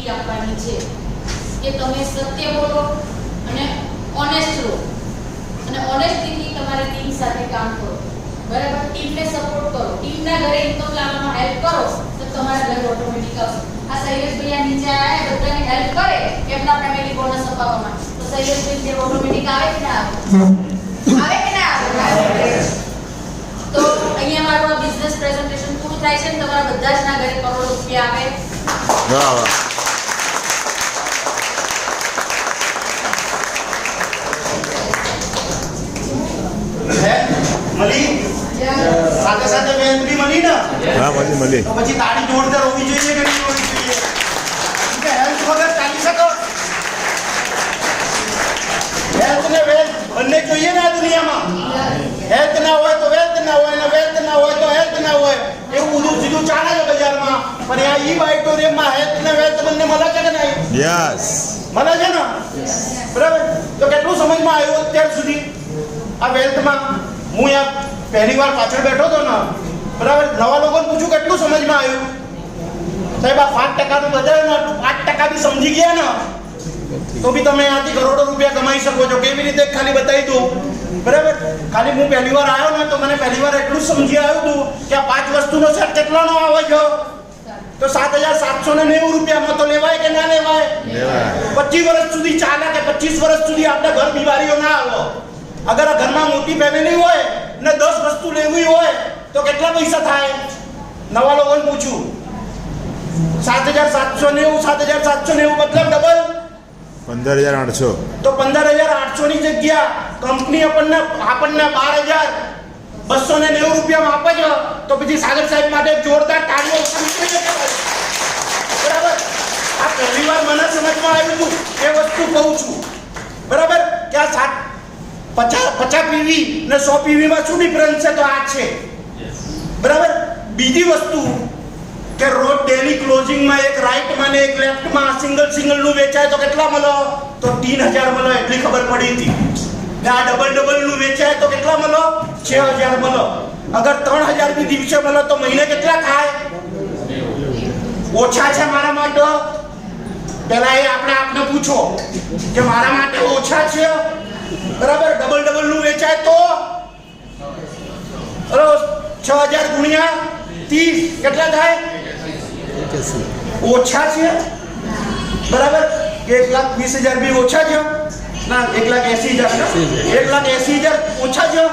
નીતિ આપવાની છે કે તમે સત્ય બોલો અને ઓનેસ્ટ રહો અને ઓનેસ્ટીથી તમારી ટીમ સાથે કામ કરો, બરાબર? ટીમને સપોર્ટ કરો, ટીમના ઘરે ઇન્કમ લાવવામાં હેલ્પ કરો તો તમારા ઘરે ઓટોમેટિક આવશે. આ શૈલેષભાઈ આ નીચે આયા બધાને હેલ્પ કરે એમના ફેમિલી બોનસ અપાવવામાં, તો શૈલેષભાઈ જે ઓટોમેટિક આવે કે ના આવે? આવે કે ના આવે? તો અહીંયા મારું આ બિઝનેસ પ્રેઝન્ટેશન પૂરું થાય છે ને તમારા બધા જ ના ઘરે કરોડો રૂપિયા આવે. વાહ વાહ. મળી સાથે સાથે વેલ્થ બી મળી ને? હા મળી. તો પછી તાળી જોરદાર હોવી જોઈએ કે નહીં હોવી જોઈએ? કે હેલ્થ વગર ચાલી શકો? હેલ્થ ને વેલ્થ બંને જોઈએ ને આ દુનિયામાં. હેલ્થ ના હોય તો વેલ્થ ના હોય ને વેલ્થ ના હોય તો હેલ્થ ના હોય, એવું ઊંધું સીધું ચાલે છે બજારમાં. પણ આ ઈ બાયોટોરિયમમાં હેલ્થ ને વેલ્થ બંને મળે છે કે નહીં? યસ. મળે છે ને? બરાબર. તો કેટલું સમજમાં આવ્યું અત્યાર સુધી આ વેલ્થમાં? હું યાર પહેલી વાર પાછળ બેઠો હતો ને, બરાબર, નવા લોકોને પૂછું કેટલું સમજમાં આવ્યું? સાહેબ આ 5% નું બધાને 5% બી સમજી ગયા ને તો બી તમે આથી કરોડો રૂપિયા કમાઈ શકો છો. કેવી રીતે ખાલી બતાવી દઉં, બરાબર? ખાલી હું પહેલી વાર આવ્યો ને તો મને પહેલી વાર એટલું સમજી આવ્યું હતું કે આ 5 વસ્તુનો સેટ કેટલાનો આવે છે? તો 7,790 રૂપિયામાં તો લેવાય કે ના લેવાય? 25 વર્ષ સુધી ચાલે કે 25 વર્ષ સુધી આપણે ઘર બીમારીઓ ના આવે. અગર આ ઘરમાં મોટી ફેમિલી હોય ને 10 વસ્તુ લેવી હોય તો કેટલા પૈસા થાય? નવા લોકોને પૂછું. 7,790 7,790 મતલબ ડબલ 15,800. તો 15,800 ની જગ્યા કંપની આપણને 12,290 રૂપિયામાં આપે છે. તો પછી સાગર સાહેબ માટે જોરદાર તાળીઓ બરાબર. આ પહેલી વાર મને સમજમાં આવ્યું હતું એ વસ્તુ કહું છું, બરાબર, કે આ 50 પીવી ને 100 પીવી માં શું ડિફરન્સ છે? તો આ છે, બરાબર. બીજી વસ્તુ કે રોજ ડેલી ક્લોઝિંગમાં એક રાઈટમાં ને એક લેફ્ટમાં સિંગલ નું વેચાય તો કેટલા મળે? તો 3,000 મળે, એટલી ખબર પડી હતી. ને આ ડબલ નું વેચાય તો કેટલા મળે? 6,000 મળે. અગર 3,000 બી દિવસે મળે તો મહિને કેટલા થાય? ઓછા છે મારા માટે? પહેલા એ આપને પૂછો કે મારા માટે ઓછા છે, બરાબર? ડબલ નું વેચાય તો 6,000 ગુણ્યા 30 કેટલા થાય? ઓછા છે, બરાબર. 1,20,000 બી ઓછા છે ના? 1,80,000 1,80,000 ઓછા છે,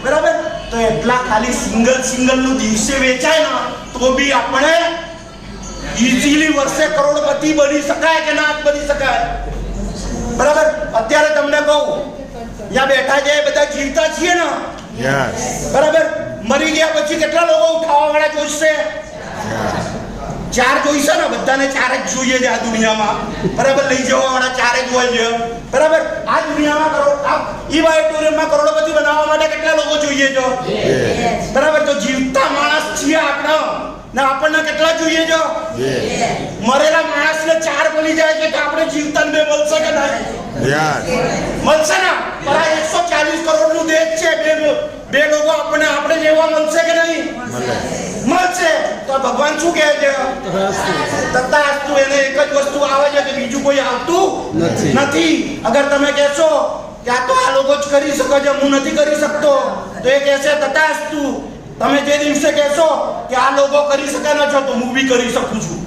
બરાબર. તો એટલા ખાલી સિંગલ નું દિવસે વેચાય ને તો બી આપણે ઈઝીલી વર્ષે કરોડપતિ બની શકાય કે ના બની શકાય? બરાબર. અત્યારે તમને કહું, ત્યાં બેઠા છે બધા જીવતા છીએ ને, યસ. બરાબર. મરી ગયા પછી કેટલા લોકો ઉઠાવવા વાળા જોઈશે? 4 જોઈશે ને? બધાને 4 જ જોઈએ છે આ દુનિયામાં, બરાબર. લઈ જવા વાળા 4 જ હોય છે, બરાબર. આ દુનિયામાં ઈ-બાયોટોરિયમમાં કરોડપતિ બનાવવા માટે કેટલા લોકો જોઈએ છે? બરાબર. તો જીવતા માણસ છીએ આપણે ને આપણને કેટલા જોઈએ છે? મરેલા માણસને 4 મળી જાય છે તો આપણે જીવતાને 2 મળશે કે નહીં? મળશે ને? પણ આ 140 કરોડ નું દેશ છે, બે લોકો આપણે જેવા મળશે કે નહીં? મળશે. તો ભગવાન શું કહે છે? તથાસ્તુ. એને એક જ વસ્તુ આવે છે કે બીજું કોઈ આવતું નથી. અગર તમે કહેશો કે આ તો આ લોકો જ કરી શકે છે, હું નથી કરી શકતો, તો એ કહેશે તથાસ્તુ. તમે જે દિવસે કહેશો કે આ લોકો કરી શકે ન છો તો હું બી કરી શકું છું,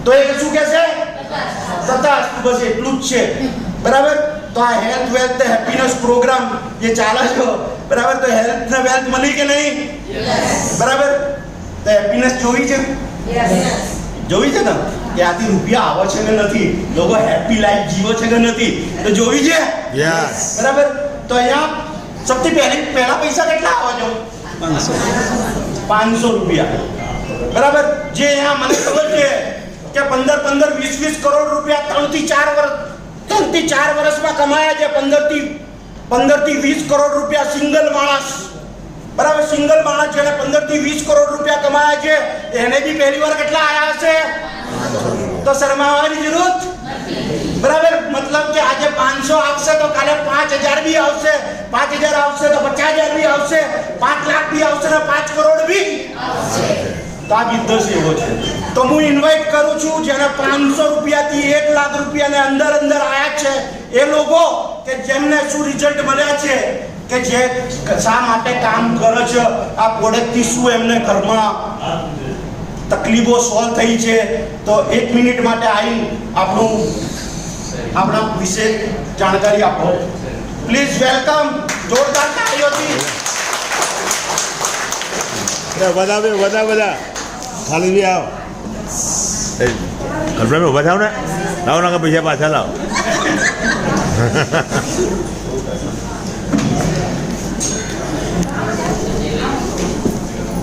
તો એ શું કહેશે? તથાસ્તુ. બસ એટલું જ છે, બરાબર. તો આ હેલ્થ વેલ્થ હેપીનેસ પ્રોગ્રામ જે ચાલે છે, બરાબર, તો હેલ્થ ને વેલ્થ મળી કે નહીં? બરાબર. તો હેપીનેસ જોઈ છે? જોઈ છે ને કે આથી રૂપિયા આવે છે કે નથી? લોકો હેપી લાઈફ જીવે છે કે નથી? તો જોઈ છે? યસ. બરાબર. તો અહીંયા સૌથી પહેલા પૈસા કેટલા આવે છે? 500 રૂપિયા, બરાબર. જે અહીંયા મને ખબર છે કે 15 20 કરોડ રૂપિયા 3 થી 4 વર્ષમાં કમાયા છે. 15 થી 20 કરોડ રૂપિયા સિંગલ માણસ, બરાબર. સિંગલ માણસ જેને 15 થી 20 કરોડ રૂપિયા કમાયા છે એને બી પહેલી વાર કેટલા આયા હશે? તો શરમાવાની જરૂર, બરાબર. મતલબ કે આજે 500 આવશે તો કાલે 5,000 બી આવશે, 5,000 આવશે તો 50,000 બી આવશે, 5 લાખ બી આવશે ને 5 કરોડ બી આવશે. તો આ બિઝનેસ એવો છે. તો હું ઇન્વાઇટ કરું છું જેને 500 રૂપિયાથી 1 લાખ રૂપિયાને અંદર આવ્યા છે એ લોકો કે જેમને શું રિઝલ્ટ મળ્યા છે કે જે શા માટે કામ કરે છે આ પ્રોડક્ટથી શું એમને ઘરમાં તકલીફો સોલ્વ થઈ છે. તો 1 મિનિટ માટે આવી આપણા વિશે જાણકારી આપો. Please welcome. જોરદાર તાળીઓથી બધા ખાલી બી આવો કલ્પના ઉભા થાવ ને લાવો ના પૈસા પાછા લાવો.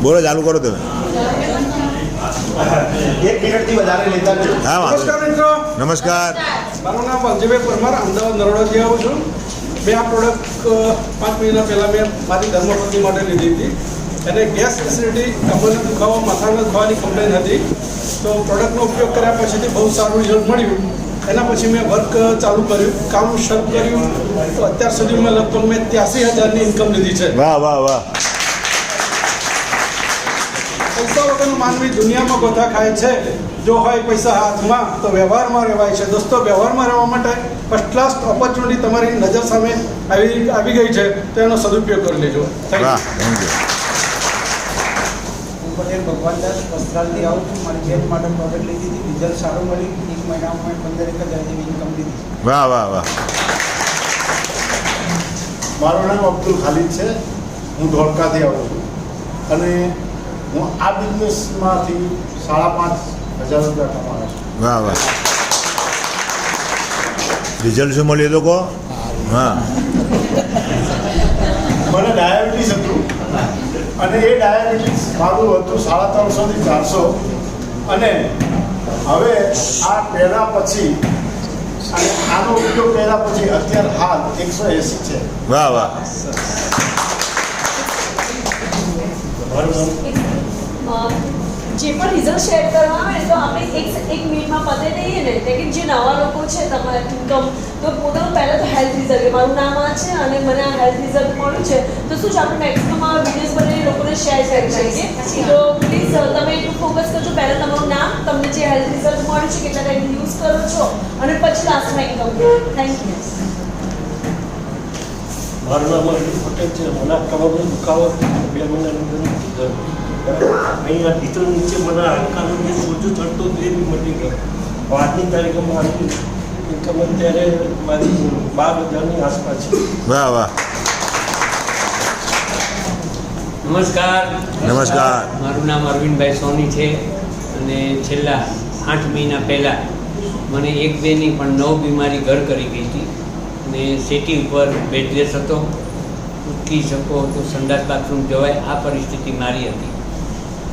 બોલો ચાલુ કરો તમે. 1 મિનિટથી વધારે લેતા જ નહીં. હા વાંધો નમસ્કાર મિત્રો, નહીં. નમસ્કાર. મારું નામ વાલજીભાઈ પરમાર, અમદાવાદ નરોડાથી આવું છું. મેં આ પ્રોડક્ટ 5 મહિના પહેલાં મેં મારી ધર્મપત્ની માટે લીધી હતી. એને ગેસ એસિડિટી, કમરનો દુખાવો, માથાના દુખાવાની કમ્પ્લેન હતી. તો પ્રોડક્ટનો ઉપયોગ કર્યા પછીથી બહુ સારું રિઝલ્ટ મળ્યું. એના પછી મેં વર્ક ચાલુ કર્યું, કામ શરૂ કર્યું. તો અત્યાર સુધી મેં લગભગ 83,000ની ઇન્કમ લીધી છે. વાહ વાહ વાહ. પૈસા વગરનું માનવી દુનિયામાં ગોથા ખાય છે. જો હોય પૈસા હાથમાં તો વ્યવહારમાં રહેવાય છે. દોસ્તો, વ્યવહારમાં રહેવા માટે ફર્સ્ટ ક્લાસ ઓપોર્ચ્યુનિટી તમારી નજર સામે આવી ગઈ છે, તો એનો સદુપયોગ કરી લેજો. થેન્ક વાહ યુ. Thank you. હું પટેલ ભગવાનદાસ વસ્ત્રાલથી આવું છું. મારી બેન માટે પ્રોડક્ટ લીધી હતી, રિઝલ્ટ સારું મળ્યું. 1 મહિનામાં 15,000 જેવી ઇન્કમ લીધી. વાહ વાહ વાહ. મારું નામ અબ્દુલ ખાલિદ છે. હું ધોળકાથી આવું છું અને હું આ બિઝનેસમાંથી 5,500 રૂપિયા કમાઉં છું. વાહ વાહ. રિઝલ્ટ શું મળ્યું તો કહો. હા મને ડાયાબિટીસ હતું અને એ ડાયાબિટીસ મારું હતું 350 થી 400 અને હવે આ પહેલા પછી અને આનો ઉપયોગ કર્યા પછી અત્યારે હાલ 180 છે. વાહ વાહ. જે પણ રિઝલ્ટ શેર કરવા આવે તો આપણે એક મિનિટમાં પતે દઈએ ને. એટલે કે જે નવા લોકો છે તમારા ઇન્કમ, તો પોતાનું પહેલાં તો હેલ્થ રિઝલ્ટ, કે મારું નામ આ છે અને મને આ હેલ્થ રિઝલ્ટ મળ્યું છે, તો શું છે આપણે મેક્સિમમ આ વિડીયોઝ બનાવી લોકોને શેર કરી શકીએ. તો પ્લીઝ તમે એટલું ફોકસ કરજો, પહેલાં તમારું નામ, તમને જે હેલ્થ રિઝલ્ટ મળ્યું છે, કેટલા ટાઈમ યુઝ કરો છો, અને પછી લાસ્ટમાં ઇન્કમ. Thank you. મારું નામ અર્જુન પટેલ છે. મને કમરનો દુખાવો 2 મહિનાની અંદર અહીંયા ટીચર નીચે મને હાડકાનું જે સોજું ચડતો એ બી મટી ગયો. આજની તારીખે મારી ઇન્કમ અત્યારે મારી 12,000ની આસપાસ છે. વાહ વાહ. નમસ્કાર. નમસ્કાર. મારું નામ અરવિંદભાઈ સોની છે અને છેલ્લા 8 મહિના પહેલાં મને 1 2 નહીં પણ 9 બીમારી ઘર કરી ગઈ હતી અને સિટી ઉપર બેડરેસ હતો. ઉઠી શકો તો સંડાસ બાથરૂમ જવાય આ પરિસ્થિતિ મારી હતી.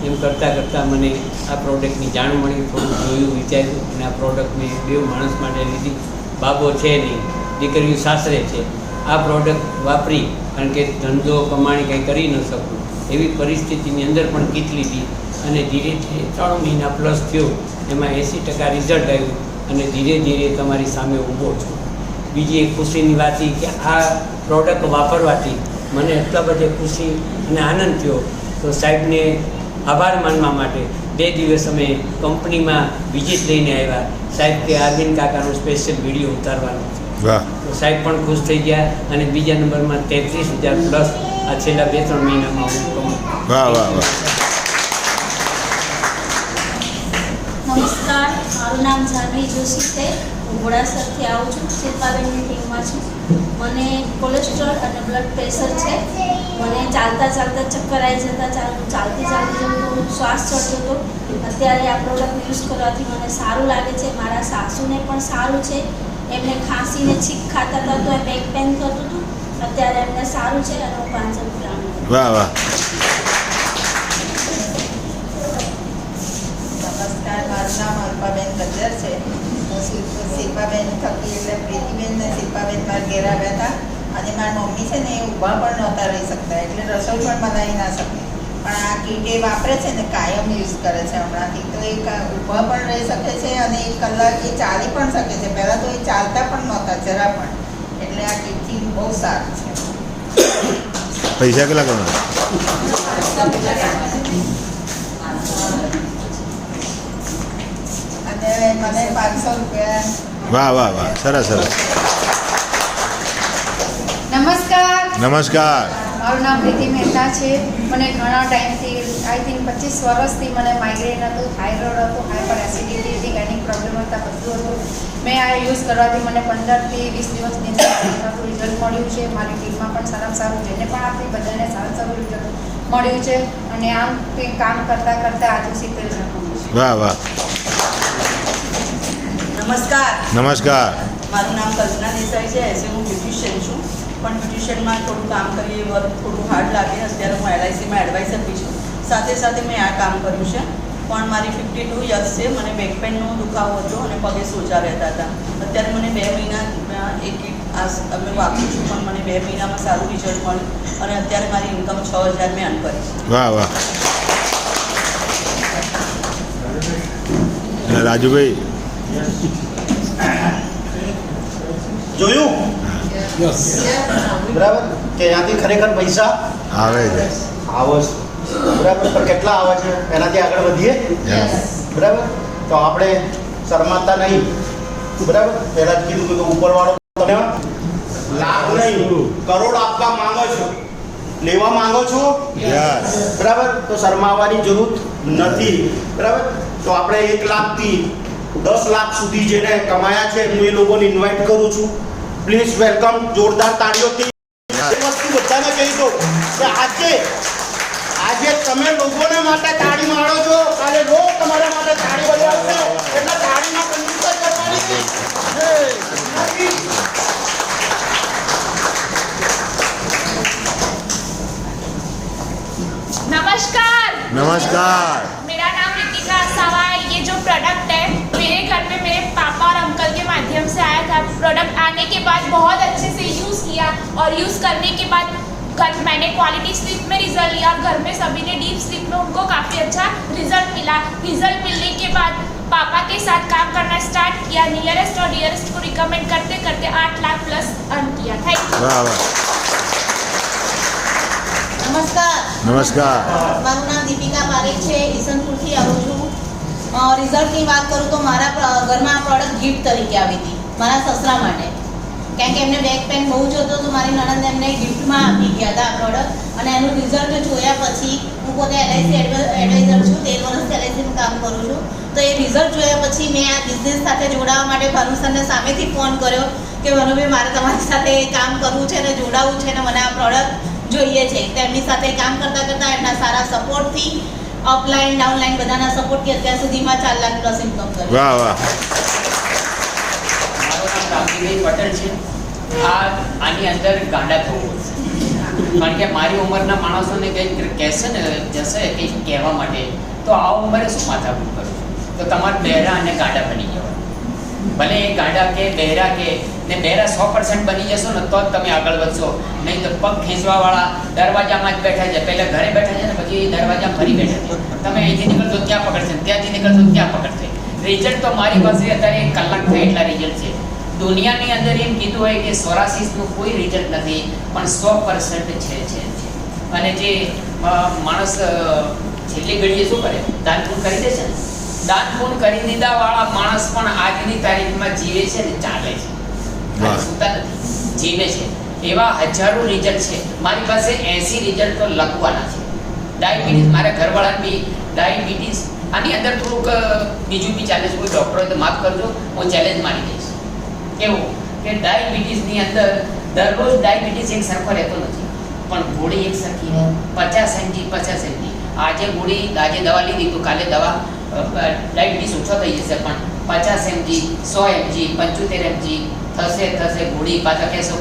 એમ કરતાં મને આ પ્રોડક્ટની જાણ મળી, થોડું જોયું, વિચાર્યું અને આ પ્રોડક્ટ મેં 2 માણસ માટે લીધી. બાબો છે નહીં, દીકરીઓ સાસરે છે. આ પ્રોડક્ટ વાપરી, કારણ કે ધંધો કમાણી કંઈ કરી ન શકું એવી પરિસ્થિતિની અંદર પણ કીટ લીધી અને ધીરે ધીરે 3 મહિના પ્લસ થયો. એમાં 80% રિઝલ્ટ આવ્યું અને ધીરે ધીરે તમારી સામે ઊભો છું. બીજી એક ખુશીની વાત એ કે આ પ્રોડક્ટ વાપરવાથી મને એટલા બધે ખુશી અને આનંદ થયો. તો સાહેબને આભાર માનવા માટે 2 દિવસ અમે કંપનીમાં વિઝિટ લઈને આવ્યા. સાહેબ કે અરવિંદ કાકાનો સ્પેશિયલ વિડીયો ઉતારવાનો છે. વાહ. તો સાહેબ પણ ખુશ થઈ ગયા અને બીજા નંબરમાં 33,000 પ્લસ આ છેલ્લા 2-3 મહિનામાં હું કમાઉં. વાહ વાહ વાહ. નમસ્કાર, મારું નામ જાનવી જોશી છે. હું ઘોડાસરથી આવું છું, શિલ્પાબેનની ટીમમાં છું. મને કોલેસ્ટ્રોલ અને બ્લડ પ્રેશર છે. મને ચાલતા ચક્કર આવી જતા, ચાલતી જવું થોડું શ્વાસ ચડતો હતો. અત્યારે આ પ્રોડક્ટ યુઝ કરવાથી મને સારું લાગે છે. મારા સાસુને પણ સારું છે. એમને ખાંસીને છીંક ખાતા હતા તો બેક પેન થતું હતું. અત્યારે એમને સારું છે અને હું 500 રૂપિયા. વાહ વાહ. નમસ્કાર, મારું નામ અલ્પાબેન કજ્જર છે. હું શિલ્પાબેન થકી એટલે પ્રીતિબેન ને શિલ્પાબેન મારા ઘેર આવ્યા હતા અને મારી મમ્મી છે ને એ ઊભા પણ નહોતા રહી શકતા, એટલે રસોઈ પણ બનાવી ના શકે. પણ આ કીટ એ વાપરે છે ને કાયમ યુઝ કરે છે હમણાંથી, તો એ ઊભા પણ રહી શકે છે અને 1 કલાક એ ચાલી પણ શકે છે. પહેલાં તો એ ચાલતા પણ નહોતા જરા પણ, એટલે આ કીટથી બહુ સારું છે. પૈસા કેટલા કમાયા? મને 500 રૂપિયા. વાહ વાહ વાહ સરસ સરસ. નમસ્કાર, નમસ્કાર. મારું નામ પ્રીતિ મહેતા છે. મને ઘણા ટાઈમથી આઈ થિંક 25 વર્ષથી મને માઇગ્રેન હતું, થાઇરોઇડ હતું, હાઇપર એસિડિટી હતી, ગાયનિક પ્રોબ્લેમ હતા, બધું હતું. મેં આ યુઝ કરવાથી મને 15 થી 20 દિવસની અંદર સારું રિઝલ્ટ મળ્યું છે. મારી ટીમમાં પણ સારામાં સારું, જેને પણ આપી બધાને સારું સારું રિઝલ્ટ મળ્યું છે. અને આમ કંઈ કામ કરતાં કરતાં આજે 70 શકું છું. વાહ વાહ. નમસ્કાર, નમસ્કાર. મારું નામ કલ્પના દેસાઈ છે. એઝ હું બ્યુટિશિયન છું, પણ બ્યુટિશિયનમાં થોડું કામ કરીએ વર્ક થોડું હાર્ડ લાગે. અત્યારે હું LICમાં એડવાઇઝર બી છું. સાથે સાથે મેં આ કામ કર્યું છે. પણ મારી 52 યર્સ છે. મને બેક પેનનો દુખાવો હતો અને પગે સોજા રહેતા હતા. અત્યારે મને 2 મહિના એક કીટ અમે વાપરું છું, પણ મને 2 મહિનામાં સારું રિઝલ્ટ મળ્યું અને અત્યારે મારી ઇન્કમ 6000 મેં અર્ન કરી. વાહ વાહ. અને રાજુભાઈ જોયું બરાબર કે ત્યાંથી ખરેખર પૈસા આવે છે. આવે છે બરાબર, પણ કેટલા આવે છે એનાથી આગળ વધીએ બરાબર. તો આપણે શરમાતા નહીં બરાબર. પહેલા જ કીધું કે ઉપરવાળો તમે લાખ નહીં કરોડ આપવા માંગો છો, લેવા માંગો છો બરાબર, તો શરમાવાની જરૂર નથી બરાબર. તો આપણે 1 લાખથી 10 લાખ સુધી જેને કમાયા છે હું એ લોકોને ઇન્વાઇટ કરું છું. Please welcome. જોરદાર તાળીઓથી વસ્તુ બધાને કહી દો કે આજે તમે લોકોને માટે તાળી મારો છો, કાલે લોકો તમારા માટે તાળી બજાવશે. એટલે તાળીમાં કંજૂસાઈ કરવાની નથી. नमस्कार, नमस्कार. मेरा नाम रितिका असावा है. ये जो प्रोडक्ट है मेरे घर में मेरे पापा और अंकल के माध्यम से आया था. प्रोडक्ट आने के बाद बहुत अच्छे से यूज़ किया और यूज़ करने के बाद मैंने क्वालिटी स्लीप में रिजल्ट लिया और घर में सभी ने डीप स्लीप में उनको काफ़ी अच्छा रिजल्ट मिला. रिजल्ट मिलने के बाद पापा के साथ काम करना स्टार्ट किया. नियरेस्ट और डियरेस्ट को रिकमेंड करते करते 8 लाख प्लस अर्न किया. Thank you. વાહ વાહ. નમસ્કાર, નમસ્કાર. મારું નામ દીપિકા પારેખ છે. ઈસનપુરથી આવું છું. રિઝલ્ટની વાત કરું તો મારા ઘરમાં આ પ્રોડક્ટ ગિફ્ટ તરીકે આવી હતી મારા સસરા માટે. કારણ કે એમને બેક પેન બહુ જ હતો તો મારી નણંદ એમને ગિફ્ટમાં આપી ગયા હતા આ પ્રોડક્ટ. અને એનું રિઝલ્ટ જોયા પછી હું પોતે LIC એડવાઇઝર છું, 13 વર્ષથી LICમાં કામ કરું છું. તો એ રિઝલ્ટ જોયા પછી મેં આ બિઝનેસ સાથે જોડાવા માટે ભાનુ સરને સામેથી ફોન કર્યો કે ભાનુભાઈ મારે તમારી સાથે કામ કરવું છે અને જોડાવવું છે અને મને આ પ્રોડક્ટ જોઈએ છે. તો એમની સાથે કામ કરતાં કરતાં એમના સારા સપોર્ટથી અપલાઈન ડાઉનલાઈન બધાના સપોર્ટથી અત્યાર સુધીમાં 4 લાખ પ્લસ ઇન્કમ કરી. વાહ વાહ. મારું નામ રામજીભાઈ પટેલ છે. આની અંદર ગાંડા થવું પડશે, કારણ કે મારી ઉંમરના માણસોને કંઈક કહેશે ને જશે કંઈક કહેવા માટે તો આ ઉંમરે શું માથાકૂટ કરું છું. તો તમારે બહેરા અને ગાંડા બની જવા. ભલે એ ગાંડા કે બહેરા કે ને બહેરા 100% બની જશો ને તો જ તમે આગળ વધશો. નહીં તો પગ ખેંચવાવાળા દરવાજામાં જ બેઠા છે. પહેલાં ઘરે બેઠા છે ને પછી દરવાજા ફરી બેઠા છે. તમે અહીંથી નીકળશો ત્યાં પકડશે, ત્યાંથી નીકળશો ત્યાં પકડશે. રિઝલ્ટ તો મારી પાસે અત્યારે 1 કલાક થાય એટલા રિઝલ્ટ છે. દુનિયાની અંદર એમ કીધું હોય કે સોરાસિસનું કોઈ રિઝલ્ટ નથી, પણ 100% છે. અને જે માણસ છેલ્લી ઘડીએ શું કરે, દાન પૂન કરી દે છે ને, દાન પૂન કરી દીધા વાળા માણસ પણ આજની તારીખમાં જીવે છે ને ચાલે છે, સુતા નથી, જીવે છે. એવા હજારો રિઝલ્ટ છે મારી પાસે. 80 રિઝલ્ટ તો લખવાના છે. ડાયાબિટીસ, મારા ઘરવાળાને બી ડાયાબિટીસ. આની અંદર થોડુંક બીજું બી ચાલે છે. કોઈ ડૉક્ટર હોય તો માફ કરજો, હું ચેલેન્જ મારી દઈશ. કેવું કે ડાયાબિટીસની અંદર દરરોજ ડાયાબિટીસ એક સરખો રહેતો નથી, પણ ગોળી એક સરખી 50 mg 50 mg. આજે ગોળી, આજે દવા લીધી તો કાલે દવા ડાયાબિટીસ ઓછો થઈ જશે, પણ 50 mg 100 mg 75 mg થશે ગોળી. પાછા કહેશો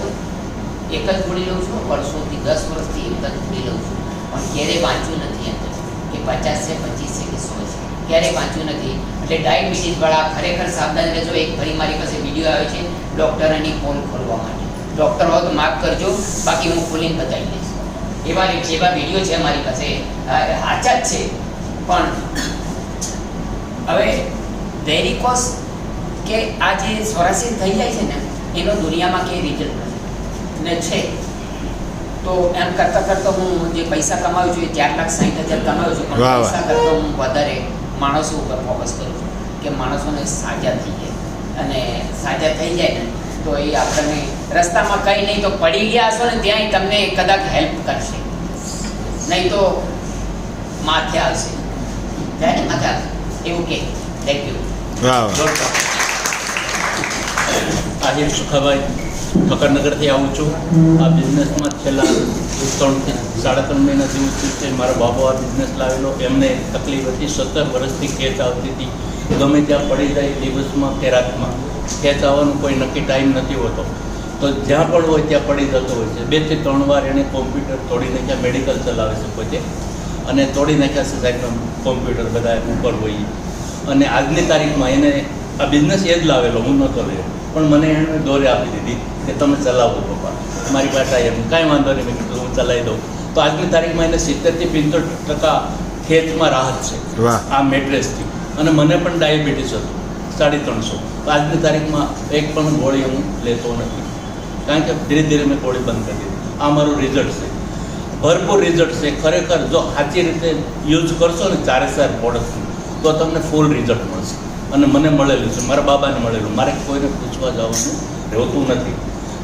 એક જ ગોળી લઉં છું, વર્ષોથી 10 વર્ષથી એક જ ગોળી લઉં છું, પણ ક્યારેય વાંચ્યું નથી અંદર કે 50 છે 25 છે કે 100 છે, ક્યારેય વાંચ્યું નથી. એટલે ડાયાબિટીસવાળા ખરેખર સાવધાન રહેજો. એક ફરી મારી પાસે વિડીયો આવે છે ડૉક્ટરની પોલ ખોલવા માટે. ડૉક્ટર હોય તો માફ કરજો, બાકી હું ખોલીને બતાવી દઈશ. એવા વિડીયો છે મારી પાસે, સાચા જ છે. પણ હવે વેરિકોસ કે આ જે સોરાસિસ થઈ જાય છે ને એનો દુનિયામાં કે રિઝલ્ટ નથી ને છે. તો એમ કરતાં હું જે પૈસા કમાવું છું એ 4,60,000 કમાવું છું, પણ પૈસા કરતાં હું વધારે માણસો ઉપર ફોકસ કરું છું કે માણસોને સાજા થઈ જાય, અને સાજા થઈ જાય ને તો એ આપણને રસ્તામાં કંઈ નહીં તો પડી ગયા હશો ને ત્યાંય તમને કદાચ હેલ્પ કરશે, નહીં તો માથે આવશે, ત્યારે માથે આવશે એવું કે. Thank you. આજે સુખાભાઈ ઠક્કરનગરથી આવું છું. આ બિઝનેસમાં છેલ્લા 3-3.5 મહિના જેવું છે. મારા બાબો આ બિઝનેસ લાવેલો, એમને તકલીફ હતી, 17 વર્ષથી ખેંચ આવતી હતી. ગમે ત્યાં પડી જાય, દિવસમાં કે રાતમાં ખેંચ આવવાનું કોઈ નક્કી ટાઈમ નથી હોતો, તો જ્યાં પણ હોય ત્યાં પડી જતો હોય છે. 2 થી 3 વાર એણે કોમ્પ્યુટર તોડી નાખ્યા, મેડિકલ ચલાવે છે પોતે, અને તોડી નાખ્યા છે સાહેબ કોમ્પ્યુટર બધા ઉપર હોય. અને આજની તારીખમાં એને આ બિઝનેસ એ જ લાવેલો, હું નહોતો લેવો, પણ મને એણે દોરે આપી દીધી કે તમે ચલાવો પપ્પા, મારી પાસે એમ કાંઈ વાંધો નહીં, મેં કીધું હું ચલાવી દઉં. તો આજની તારીખમાં એને 70 થી 75% ખેંચમાં રાહત છે આ મેટ્રેસથી. અને મને પણ ડાયાબિટીસ હતું 350. તો આજની તારીખમાં એક પણ ગોળી હું લેતો નથી, કારણ કે ધીરે ધીરે મેં ગોળી બંધ કરી દીધી. આ મારું રિઝલ્ટ છે, ભરપૂર રિઝલ્ટ છે. ખરેખર જો સાચી રીતે યુઝ કરશો ને 4 પ્રોડક્ટનું તો તમને ફૂલ રિઝલ્ટ મળશે. અને મને મળેલું છે, મારા બાબાને મળેલું, મારે કોઈને પૂછવા જવાનું રહેતું નથી.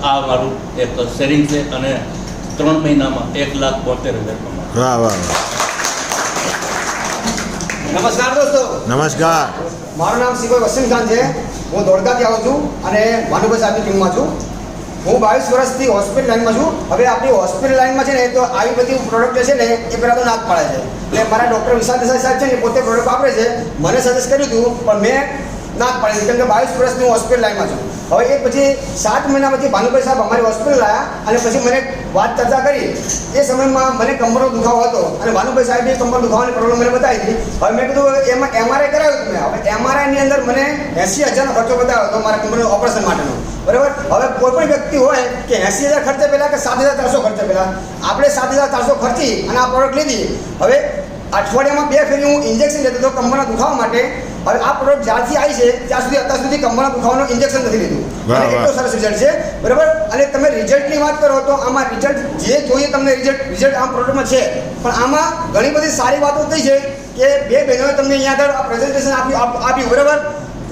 આ મારું એક શેરિંગ છે, અને 3 મહિનામાં 1,72,000 કમાયા. વાહ વાહ. નમસ્કાર દોસ્તો. નમસ્કાર. મારું નામ સિવાય વસીમ ખાન છે. હું ધોળકાથી આવું છું અને ભાનુભાઈ સાહેબની ટીમમાં છું. હું 22 વર્ષથી હોસ્પિટલ લાઈનમાં છું. હવે આપણી હોસ્પિટલ લાઈનમાં છે ને તો આવી બધી પ્રોડક્ટ છે ને એ પહેલાં તો નાક પાડે છે. એટલે મારા ડૉક્ટર વિશાલ દેસાઈ સાહેબ છે ને પોતે પ્રોડક્ટ વાપરે છે, મને સજેસ્ટ કર્યું હતું, પણ મેં નાક પાડી દીધી, કેમ કે 22 વર્ષથી હું હોસ્પિટલ લાઈનમાં છું. હવે એ પછી 7 મહિના પછી ભાનુભાઈ સાહેબ અમારી હોસ્પિટલ આવ્યા અને પછી મને વાત ચર્ચા કરી. એ સમયમાં મને કમરનો દુખાવો હતો અને ભાનુભાઈ સાહેબે કમર દુખાવાની પ્રોબ્લેમ મને બતાવી હતી. હવે મેં કીધું એમાં MRI કરાવ્યું હતું મેં. હવે MRIની અંદર મને 80,000નો ખર્ચો બતાવ્યો હતો મારા કમરનું ઓપરેશન માટેનો. બરાબર. હવે કોઈ પણ વ્યક્તિ હોય કે 80,000 ખર્ચે પહેલાં કે 7,400 ખર્ચે પહેલાં, આપણે 7,400 ખર્ચી અને આ પ્રોડક્ટ લીધી. હવે અઠવાડિયામાં 2 ફેરી હું ઇન્જેક્શન લેતો હતો કમરના દુખાવા માટે. હવે આ પ્રોડક્ટ જ્યારથી આવી છે ત્યાં સુધી અત્યાર સુધી કમરના દુખાવાનું ઇન્જેક્શન નથી લીધું. એટલો સરસ રિઝલ્ટ છે. બરાબર. અને તમે રિઝલ્ટની વાત કરો તો આમાં રિઝલ્ટ જે જોઈએ તમને રિઝલ્ટ આ પ્રોડક્ટમાં છે, પણ આમાં ઘણી બધી સારી વાતો થઈ છે કે 2 બહેનોએ તમને અહીંયા આગળ આ પ્રેઝન્ટેશન આપ્યું. બરાબર.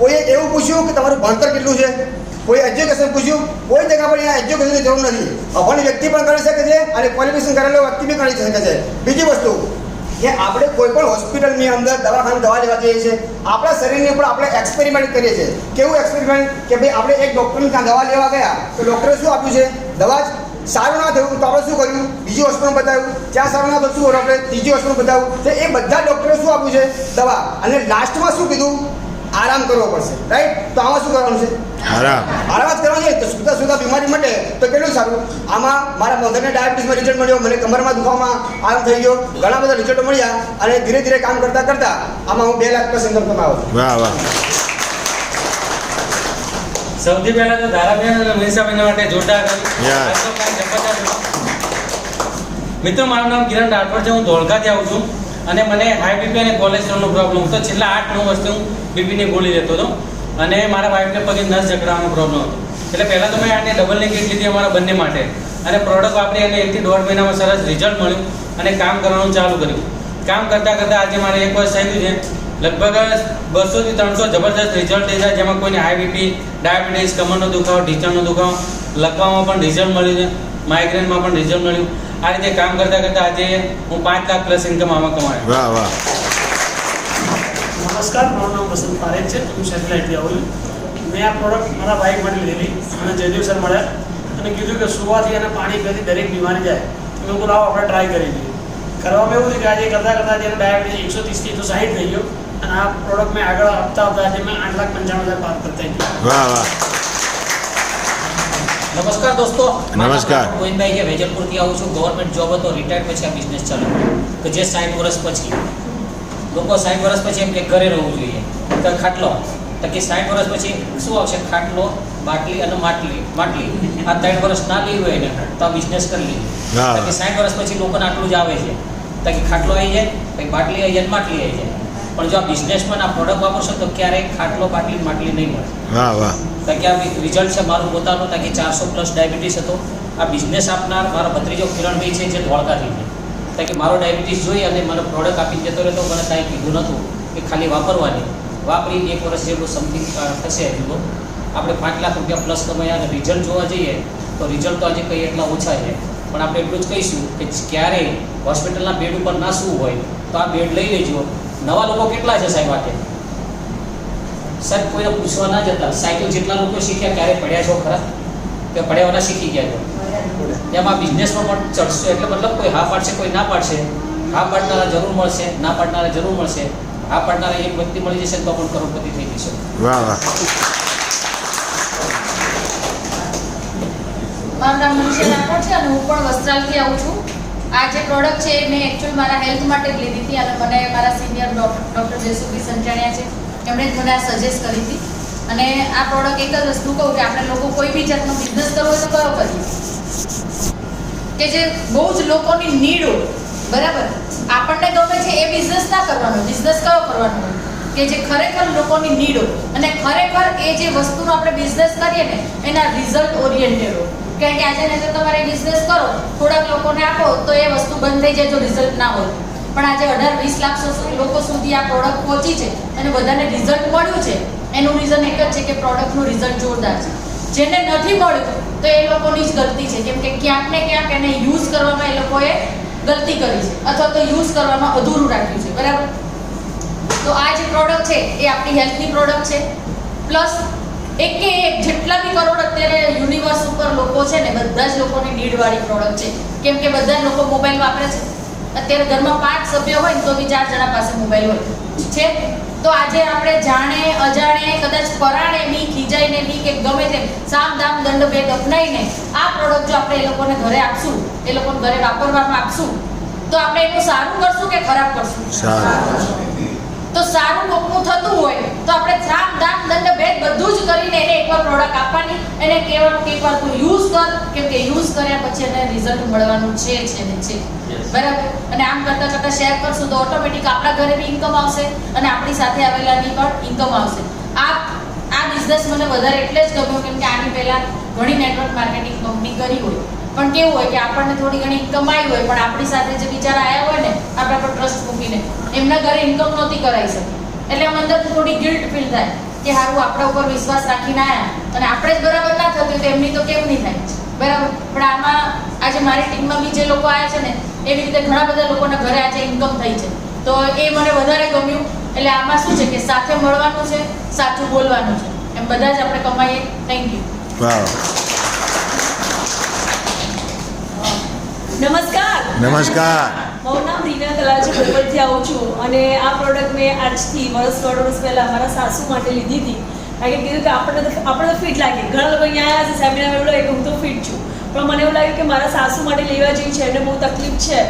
કોઈએ એવું પૂછ્યું કે તમારું ભણતર કેટલું છે, કોઈ એજ્યુકેશન પૂછ્યું, કોઈ જગ્યા પર અહીંયા એજ્યુકેશનની જરૂર નથી. અભણ વ્યક્તિ પણ કરી શકે છે અને ક્વોલિફિકેશન કરેલો વ્યક્તિ બી કરી શકે છે. બીજી વસ્તુ કે આપણે કોઈ પણ હોસ્પિટલની અંદર દવાખાને દવા લેવા જઈએ છીએ, આપણા શરીરની ઉપર આપણે એક્સપેરિમેન્ટ કરીએ છીએ. કેવું એક્સપેરિમેન્ટ કે ભાઈ આપણે એક ડૉક્ટરની ત્યાં દવા લેવા ગયા તો ડૉક્ટરે શું આપ્યું છે, દવા જ સારું ના થયું તો આપણે શું કર્યું, બીજી હોસ્પિટલમાં બતાવ્યું, ત્યાં સારું ના થયું શું કર્યું, આપણે ત્રીજી હોસ્પિટલમાં બતાવ્યું. તો એ બધા ડૉક્ટરે શું આપ્યું છે, દવા, અને લાસ્ટમાં શું કીધું, આરામ કરવો પડશે. રાઈટ. તો આમાં શું કરવાનું છે, આરામ જ કરવાનું છે. તો સુધા બીમારી માટે તો કેટલું સારું. આમાં મારા મધરને ડાયાબિટીસમાં રિઝલ્ટ મળ્યો, મને કમરમાં દુખાવામાં આરામ થઈ ગયો, ઘણા બધા રિઝલ્ટો મળ્યા, અને ધીરે ધીરે કામ કરતા કરતા આમાં હું 2 લાખ ઇન્કમ કમાયો. વાહ વાહ. સૌથી પહેલા તો ધારાબેન અને મનીષાબેન માટે જોરદાર મિત્રો. મારું નામ કિરણ રાઠોડ છે. હું ધોળકાથી આવું છું અને મને હાઈ બીપી અને કોલેસ્ટ્રોલનો પ્રોબ્લેમ હતો. છેલ્લા 8-9 વર્ષથી હું બીપીની ગોળી લેતો હતો અને મારા વાઈફને પગે નસ જકડાવાનો પ્રોબ્લેમ હતો. એટલે પહેલાં તો મેં આને ડબલ ની કિટ લીધી અમારા બંને માટે, અને પ્રોડક્ટ વાપરી અને 1 થી 1.5 મહિનામાં સરસ રિઝલ્ટ મળ્યું અને કામ કરવાનું ચાલુ કર્યું. કામ કરતાં કરતાં આજે મારે 1 વર્ષ થઈ ગયું છે. લગભગ 200 થી 300 જબરદસ્ત રિઝલ્ટ લીધા, જેમાં કોઈને હાઈ બીપી, ડાયાબિટીસ, કમરનો દુખાવો, ઢીંચણનો દુખાવો, લખવામાં પણ રિઝલ્ટ મળ્યું છે, માઇગ્રેનમાં પણ રિઝલ્ટ મળ્યું. આ રીતે કામ કરતાં કરતાં આજે હું 5 લાખ પ્લસ ઇન્કમ આમાં કમાયો. વાહ વાહ. નમસ્કાર, મારું નામ વસંત પારેખ છે. હું સેટેલાઇટથી આવું છું. મેં આ પ્રોડક્ટ મારા બાઇક માટે લીધેલી. મને જયદેવ સર મળ્યા અને કીધું કે સુવાથી અને પાણી પીવાથી દરેક બીમારી જાય. મેં કહું લાવો આપણે ટ્રાય કરી લઈએ. કરવામાં એવું થયું કે આજે કરતાં કરતાં જેને ડાયાબિટીસ 130 થી 160 થઈ ગયો, અને આ પ્રોડક્ટ મેં આગળ આપતા આજે મેં 8,95,000 પાર કરતા ગયો. વાહ વાહ. નમસ્કાર દોસ્તો. નમસ્કાર. ગોવિંદભાઈ કે વેજલપુરથી આવું છું. ગવર્મેન્ટ જોબ હતો, રિટાયર પછી આ બિઝનેસ ચાલુ કે જે 60 વર્ષ પછી લોકો 60 વર્ષ પછી એમ કે ઘરે રહેવું જોઈએ તો ખાટલો, તો કે 60 વર્ષ પછી શું આવશે, ખાટલો, બાટલી અને માટલી. આ 3 વર્ષ ના લેવું હોય ને તો આ બિઝનેસ કરી લઈએ. તો કે 60 વર્ષ પછી લોકોને આટલું જ આવે છે, તો કે ખાટલો આવી જાય, પછી બાટલી આવી જાય, માટલી આવી જાય. પણ જો આ બિઝનેસમાં આ પ્રોડક્ટ વાપરશો તો ક્યારેય ખાટલો, બાટલી, માટલી નહીં મળે. વાહ વાહ. તો કે આ રિઝલ્ટ છે મારું પોતાનું. તો કે 400+ ડાયાબિટીસ હતો. આ બિઝનેસ આપનાર મારા ભત્રીજો કિરણભાઈ છે, જે ધોળકાથી છે. તો કે મારો ડાયાબિટીસ જોઈ અને મને પ્રોડક્ટ આપીને જતો રહેતો. મને કાંઈ કીધું નહોતું કે ખાલી વાપરવાની, વાપરી 1 વર્ષ જેટલું સમથિંગ થશે હજુ તો. આપણે 5 લાખ રૂપિયા પ્લસ કમાયા અને રિઝલ્ટ જોવા જઈએ તો રિઝલ્ટ તો આજે કંઈ એટલા ઓછા છે, પણ આપણે એટલું જ કહીશું કે ક્યારેય હોસ્પિટલના બેડ ઉપર ના સૂવું હોય તો આ બેડ લઈ લેજો. નવા લોકો કેટલા છે સાહેબ આટે? સાહેબ કોઈને પૂછવા ના જતા. સાયકલ જેટલા લોકો શીખ્યા ક્યારે પડ્યા છો ખરા? કે પડ્યાવાના શીખી ગયા છો? એમાં બિઝનેસમાં પણ ચડશો એટલે મતલબ કોઈ હા પાડશે કોઈ ના પાડશે. હા પાડનારા જરૂર મળશે, ના પાડનારા જરૂર મળશે. હા પાડનારા એક વ્યક્તિ મળી જશે તો પણ કરોડપતિ થઈ જશે. વાહ વાહ. મારું નામ મનીષા રાઠોડ છે અને હું પણ વસ્ત્રાલથી આવું છું. આ જે પ્રોડક્ટ છે મેં એકચ્યુઅલ મારા હેલ્થ માટે જ લીધી હતી અને મને મારા સિનિયર ડૉક્ટર જયસુભી સંચાણિયા છે એમણે જ મને આ સજેસ્ટ કરી હતી. અને આ પ્રોડક્ટ એક જ વસ્તુ કહું કે આપણે લોકો કોઈ બી જાતનો બિઝનેસ કરવો હોય તો કયો કરીએ કે જે બહુ જ લોકોની નીડ હોય, બરાબર? આપણને ગમે છે એ બિઝનેસ ના કરવાનો. બિઝનેસ કયો કરવાનો હોય કે જે ખરેખર લોકોની નીડ હોય અને ખરેખર એ જે વસ્તુનો આપણે બિઝનેસ કરીએ ને એના રિઝલ્ટ ઓરિએન્ટેડ હોય. કારણ કે આજે ને તો તમારે બિઝનેસ કરો, થોડાક લોકોને આપો તો એ વસ્તુ બંધ થઈ જાય જો રિઝલ્ટ ના હોય. પણ આજે 18-20 લાખ લોકો સુધી આ પ્રોડક્ટ પહોંચી છે અને બધાને રિઝલ્ટ મળ્યું છે. એનું રીઝન એક જ છે કે પ્રોડક્ટનું રિઝલ્ટ જોરદાર છે. જેને નથી મળ્યું તો એ લોકોની જ ગલતી છે, કેમ કે ક્યાંક ને ક્યાંક એને યુઝ કરવામાં એ લોકોએ ગલતી કરી છે અથવા તો યુઝ કરવામાં અધૂરું રાખ્યું છે, બરાબર? તો આ જે પ્રોડક્ટ છે એ આપણી હેલ્થની પ્રોડક્ટ છે. પ્લસ એક કે એક જેટલા બી કરોડ અત્યારે યુનિવર્સ ઉપર લોકો છે ને બધા જ લોકોની નીડવાળી પ્રોડક્ટ છે. કેમ કે બધા લોકો મોબાઈલ વાપરે છે. અત્યારે ઘરમાં 5 સભ્યો હોય ને તો બી 4 જણા પાસે મોબાઈલ હોય છે. તો આજે આપણે જાણે અજાણે કદાચ પરાણે બી ખીજાઈને બી કે ગમે તેમ સામ દામ દંડ ભેદ અપનાવીને આ પ્રોડક્ટ જો આપણે એ લોકોને ઘરે આપશું, એ લોકોને ઘરે વાપરવામાં આપશું તો આપણે એનું સારું કરશું કે ખરાબ કરશું? તો સારું કોકનું થતું હોય તો આપણે સામ દામ દંડ ભેદ બધું જ કરીને એને એકવાર પ્રોડક્ટ આપવાની, એને કહેવાનું કે એકવાર તું યુઝ કર, કેમ કે યુઝ કર્યા પછી એને રિઝલ્ટ મળવાનું છે ને છે, બરાબર? અને આમ કરતાં કરતાં શેર કરશું તો ઓટોમેટિક આપણા ઘરે બી ઇન્કમ આવશે અને આપણી સાથે આવેલાની પણ ઇન્કમ આવશે. આ બિઝનેસ મને વધારે એટલે જ ગમ્યો કેમ કે આની પહેલાં ઘણી નેટવર્ક માર્કેટિંગ કંપની કરી હોય પણ કેવું હોય કે આપણને થોડી ઘણી ઇન્કમ આવી હોય પણ આપણી સાથે જે બિચારા આવ્યા હોય ને આપણા પર ટ્રસ્ટ મૂકીને એમના ઘરે ઇન્કમ નહોતી કરાવી શકી. એટલે આમ અંદરથી થોડી ગિલ્ટ ફીલ થાય કે સારું આપણા ઉપર વિશ્વાસ રાખીને આવ્યા અને આપણે જ બરાબર ના થતું તો એમની તો કેમ નહીં થાય, બરાબર? પણ આમાં આજે મારી ટીમમાં બી જે લોકો આવ્યા છે ને એવી રીતે ઘણા બધા લોકોના ઘરે આજે ઇન્કમ થઈ છે તો એ મને વધારે ગમ્યું. એટલે આમાં શું છે કે સાથે મળવાનું છે, સાચું બોલવાનું છે, એમ બધા જ આપણે કમાઈએ. Thank you. નમસ્કાર. નમસ્કાર. મારું નામ રીના તલાજી બોપલથી આવું છું અને આ પ્રોડક્ટ મેં આજથી વર્ષ પહેલાં મારા સાસુ માટે લીધી હતી. કારણ કે કીધું કે આપણે તો ફિટ લાગે. ઘણા લોકો અહીંયા આવ્યા છે સેમિનાર એવું લાગે કે હું તો ફિટ છું, પણ મને એવું લાગે કે મારા સાસુ માટે લેવા જેવી છે, એને બહુ તકલીફ છે,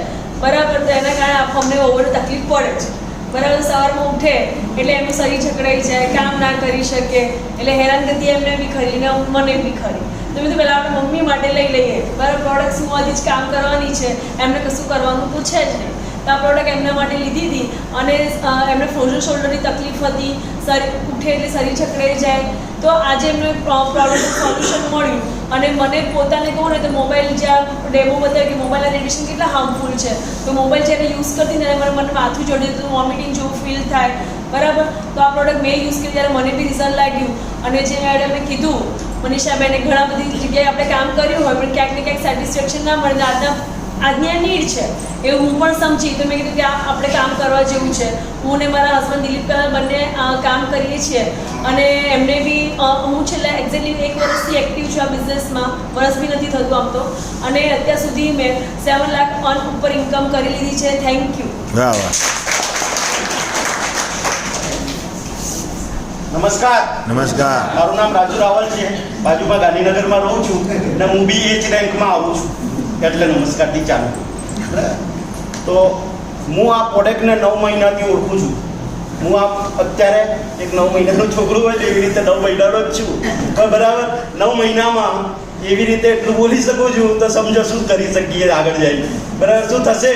બરાબર? તો એના કારણે અમને બહુ તકલીફ પડે છે, બરાબર? સવારમાં ઉઠે એટલે એમનું શરીર જકડાઈ જાય, કામ ના કરી શકે, એટલે હેરાનગતિ એમને બી ખરી ને મને બી ખરી. તો મેં તો પહેલાં આપણે મમ્મી માટે લઈ લઈએ, બરાબર? પ્રોડક્ટ સુવાથી જ કામ કરવાની છે, એમને કશું કરવાનું તો છે જ નહીં. તો આ પ્રોડક્ટ એમના માટે લીધી હતી અને એમને ફ્રોઝન શોલ્ડરની તકલીફ હતી, શરીર ઉઠે એટલે શરીર જકડાઈ જાય. તો આજે એમને પ્રોબ્લેમનું સોલ્યુશન મળ્યું અને મને પોતાને કહું ને તો મોબાઈલ જ્યાં ડેમો બતાવે કે મોબાઈલના રેડિયેશન કેટલા હાર્મફુલ છે, તો મોબાઈલ જ્યારે યુઝ કરતી ને મને માથું ચડ્યું હતું, વોમિટિંગ જેવું ફીલ થાય, બરાબર? તો આ પ્રોડક્ટ મેં યુઝ કરી ત્યારે મને બી રિઝલ્ટ લાગ્યું. અને જે મેડમે કીધું મનીષાબેને ઘણા બધી જગ્યાએ આપણે કામ કર્યું હોય પણ ક્યાંક ને ક્યાંક સેટિસ્ફેક્શન ના મળે, આજની આ નીડ છે એવું હું પણ સમજી. તો મેં કીધું કે આપણે કામ કરવા જેવું છે. હું ને મારા હસબન્ડ દિલીપ કલાલ બંને કામ કરીએ છીએ અને એમને બી હું છેલ્લા એક્ઝેક્ટલી 1 વર્ષથી એક્ટિવ છું આ બિઝનેસમાં. વર્ષ બી નથી થતું આમ તો, અને અત્યાર સુધી મેં 7 લાખ ઉપર ઇન્કમ કરી લીધી છે. Thank you. નમસ્કાર. નમસ્કાર. મારું નામ રાજુ રાવલ છે, બાજુમાં ગાંધીનગરમાં રહું છું અને હું બી એ જ રેન્કમાં આવું છું એટલે નમસ્કારથી ચાલુ. તો હું આ પ્રોડક્ટને 9 મહિનાથી ઓળખું છું. હું અત્યારે એક 9 મહિનાનો છોકરો હોય એવી રીતે 9 મહિનાનો જ છું, બરાબર? 9 મહિનામાં એવી રીતે એટલું બોલી શકું છું તો સમજો શું કરી શકીએ આગળ જઈને, બરાબર? શું થશે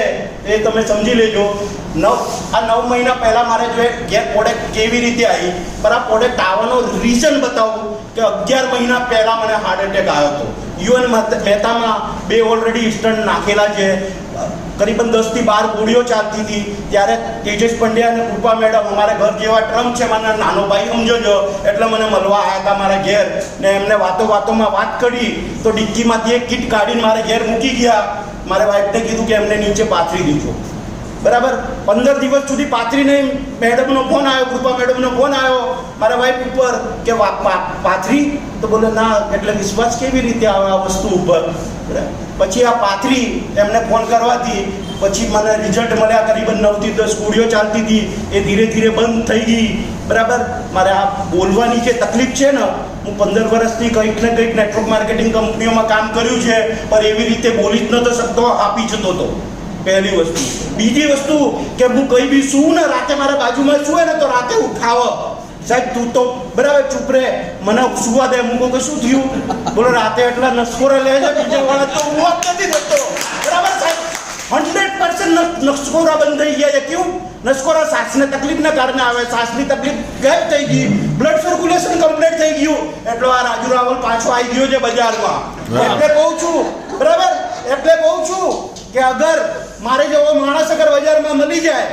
એ તમે સમજી લેજો. 9 મહિના પહેલાં મારે જો ઘેર પ્રોડક્ટ કેવી રીતે આવી, પણ આ પ્રોડક્ટ આવવાનો રીઝન બતાવું કે 11 મહિના પહેલાં મને હાર્ટ એટેક આવ્યો હતો. યુએન મહેતામાં 2 ઓલરેડી સ્ટન્ટ નાખેલા છે. કરીબન 10 થી 12 ગોળીઓ ચાલતી હતી. ત્યારે તેજસ પંડ્યા અને કૃપા મેડમ અમારા ઘર જેવા ટ્રમ્પ છે, મારા નાનો ભાઈ સમજો છો, એટલે મને મળવા આવ્યા હતા મારા ઘેર. ને એમને વાતોમાં વાત કરી તો ડિક્કીમાંથી એક કીટ કાઢીને મારા ઘેર મૂકી ગયા. મારા વાઈફને કીધું કે એમને નીચે પાથરી દીધો. બરાબર 15 દિવસ સુધી પાથરી નહીં. મેડમનો ફોન આવ્યો, કૃપા મેડમનો ફોન આવ્યો મારા વાઈફ ઉપર કે પાથરી, તો બોલે ના, એટલે વિશ્વાસ કેવી રીતે આવે આ વસ્તુ ઉપર. પછી આ પાથરી એમને ફોન કરવાથી પછી મને રિઝલ્ટ મળ્યા. કરીબન 9 થી 10 ગોળીઓ ચાલતી હતી, એ ધીરે ધીરે બંધ થઈ ગઈ. બરાબર મારે આ બોલવાની જે તકલીફ છે ને, હું 15 વર્ષથી કંઈક ને કંઈક નેટવર્ક માર્કેટિંગ કંપનીઓમાં કામ કર્યું છે, પણ એવી રીતે બોલી જ નતો શકતો, આપી જતો હતો. પહેલી વસ્તુ. બીજી વસ્તુ કે હું કઈ બી શું ને રાતે મારા બાજુમાં સુવે ને તો રાતે ઉઠાવ, સાહેબ તું તો બરાબર ચૂપ રે, મને સુવા દે. હું કહું કે શું થયું? બોલો રાતે એટલા નસકોરા લે છે બીજા વાળા, તો હું જ નથી દેતો. બરાબર સાહેબ 100% નસકોરા બંધ થઈ ગયા છે. કેવું નસકોરા? શ્વાસને તકલીફને કારણે આવે. શ્વાસની તકલીફ ગાયબ થઈ ગઈ, બ્લડ સર્ક્યુલેશન કમ્પ્લીટ થઈ ગયું. એટલો આ રાજુ રાવલ પાછો આવી ગયો છે બજારમાં. એટલે કહું છું, બરાબર, એટલે કહું છું કે અગર મારે જેવો માણસ અગર બજારમાં મળી જાય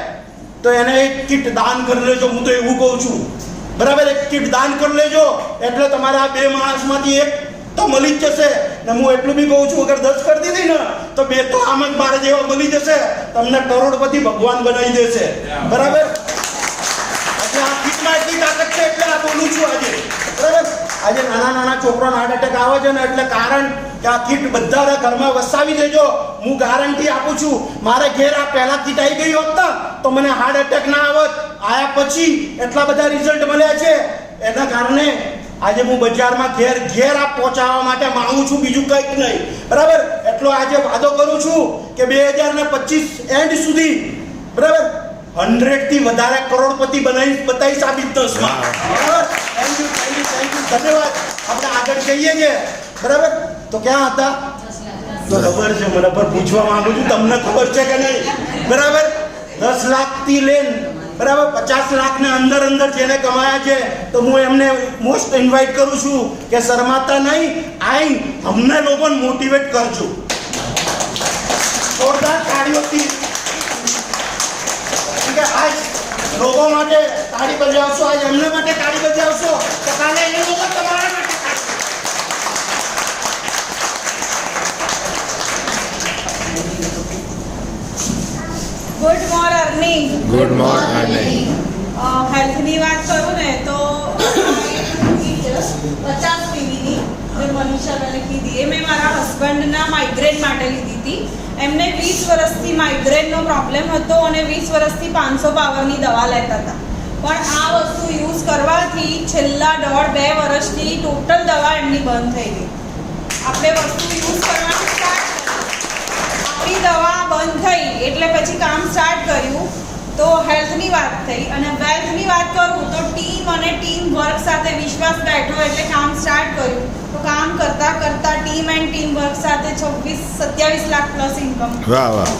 તો એને એક કીટ દાન કરી લેજો. હું તો એવું કહું છું, બરાબર, એક કીટ દાન કરી લેજો એટલે તમારે આ 2 માણસમાંથી એક તો મળી જ જશે. ને હું એટલું બી કહું છું, અગર 10 કરી દીધી ને તો 2 તો આમ જ મારે જેવા મળી જશે. તમને કરોડપતિ ભગવાન બનાવી દેશે. બરાબર, એટલે આ કીટમાં એટલી તાકાત છે એટલે આ બોલું છું આજે. બરાબર, આજે નાના છોકરાને હાર્ટ એટેક આવે છે ને એટલે કારણ કે આ કીટ બધાના ઘરમાં વસાવી દેજો. હું ગેરંટી આપું છું, મારે ઘેર આ પહેલા કીટ આવી ગઈ હોત ને તો મને હાર્ટ એટેક ના આવત. આયા પછી એટલા બધા રિઝલ્ટ મળ્યા છે. એના કારણે આજે હું બજારમાં ઘેર આ પહોંચાડવા માટે માંગુ છું, બીજું કંઈક નહીં. બરાબર, એટલો આજે વાદો કરું છું કે 2025 એન્ડ સુધી, બરાબર, 100 થી વધારે કરોડપતિ બતાવીશ આ બિઝનેસમાં. બરાબર, થેન્ક યુ, ધન્યવાદ. આપણે આગળ જઈએ છીએ. બરાબર, તો ક્યાં હતા? તો ખબર છે મને, પર પૂછવા માંગુ છું, તમને ખબર છે કે નહીં? બરાબર, 10 લાખથી લઈને બરાબર 50 લાખને અંદર જેને કમાયા છે, તો હું એમને મોસ્ટ ઇન્વાઇટ કરું છું કે શરમાતા નહીં, આઈ અમને લોકોને મોટિવેટ કરજો. જોરદાર તાળીઓથી કે આજ લોકો માટે તાળી બજાવશો, આજ એમના માટે તાળી બજાવશો તો કાલે એ લોકો તમારા માટે. Good morning. Good morning. હેલ્થની વાત કરું ને તો 50 પીવીની જે મનીષાબેને કીધી એ મેં મારા હસબન્ડના માઇગ્રેન માટે લીધી હતી. એમને 20 વર્ષથી માઇગ્રેનનો પ્રોબ્લેમ હતો અને 20 વર્ષથી 500 પાવરની દવા લેતા હતા. પણ આ વસ્તુ યુઝ કરવાથી છેલ્લા 1.5-2 વર્ષથી ટોટલ દવા એમની બંધ થઈ ગઈ. આપણે વસ્તુ યુઝ કરવાનું સ્ટાર્ટ આપણી દવા બંધ થઈ એટલે પછી કામ સ્ટાર્ટ કર્યું તો હેલ્થની વાત થઈ. અને વેલ્થની વાત કરું તો ટીમ અને ટીમ વર્ક સાથે વિશ્વાસ બેઠો એટલે કામ સ્ટાર્ટ કર્યું. તો કામ કરતા કરતા ટીમ એન્ડ ટીમ વર્ક સાથે 26-27 લાખ પ્લસ ઇન્કમ. વાહ વાહ.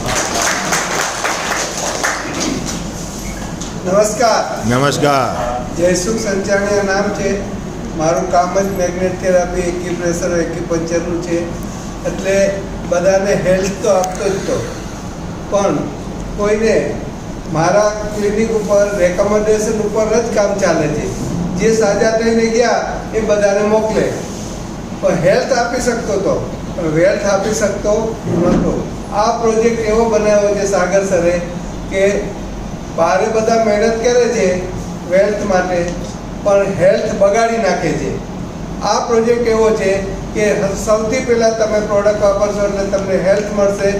નમસ્કાર. નમસ્કાર. જયસુખ સંચાણીયા નામ છે મારું. કામ જ મેગ્નેટ થેરાપી, એક્યુપ્રેશર, એક્યુપંચરનું છે. એટલે બધાને હેલ્થ તો આપતો જ તો, પણ કોઈને મારા ક્લિનિક ઉપર રેકમેન્ડેશન ઉપર જ કામ ચાલે છે. જે સાજા થઈને ગયા એ બધાને મોકલે. પણ હેલ્થ આપી શકતો હતો પણ વેલ્થ આપી શકતો નહોતો. આ પ્રોજેક્ટ એવો બનાવ્યો છે સાગર સરે કે બારે બધા મહેનત કરે છે વેલ્થ માટે પણ હેલ્થ બગાડી નાખે છે. આ પ્રોજેક્ટ એવો છે કે સૌથી પહેલાં તમે પ્રોડક્ટ વાપરશો એટલે તમને હેલ્થ મળશે.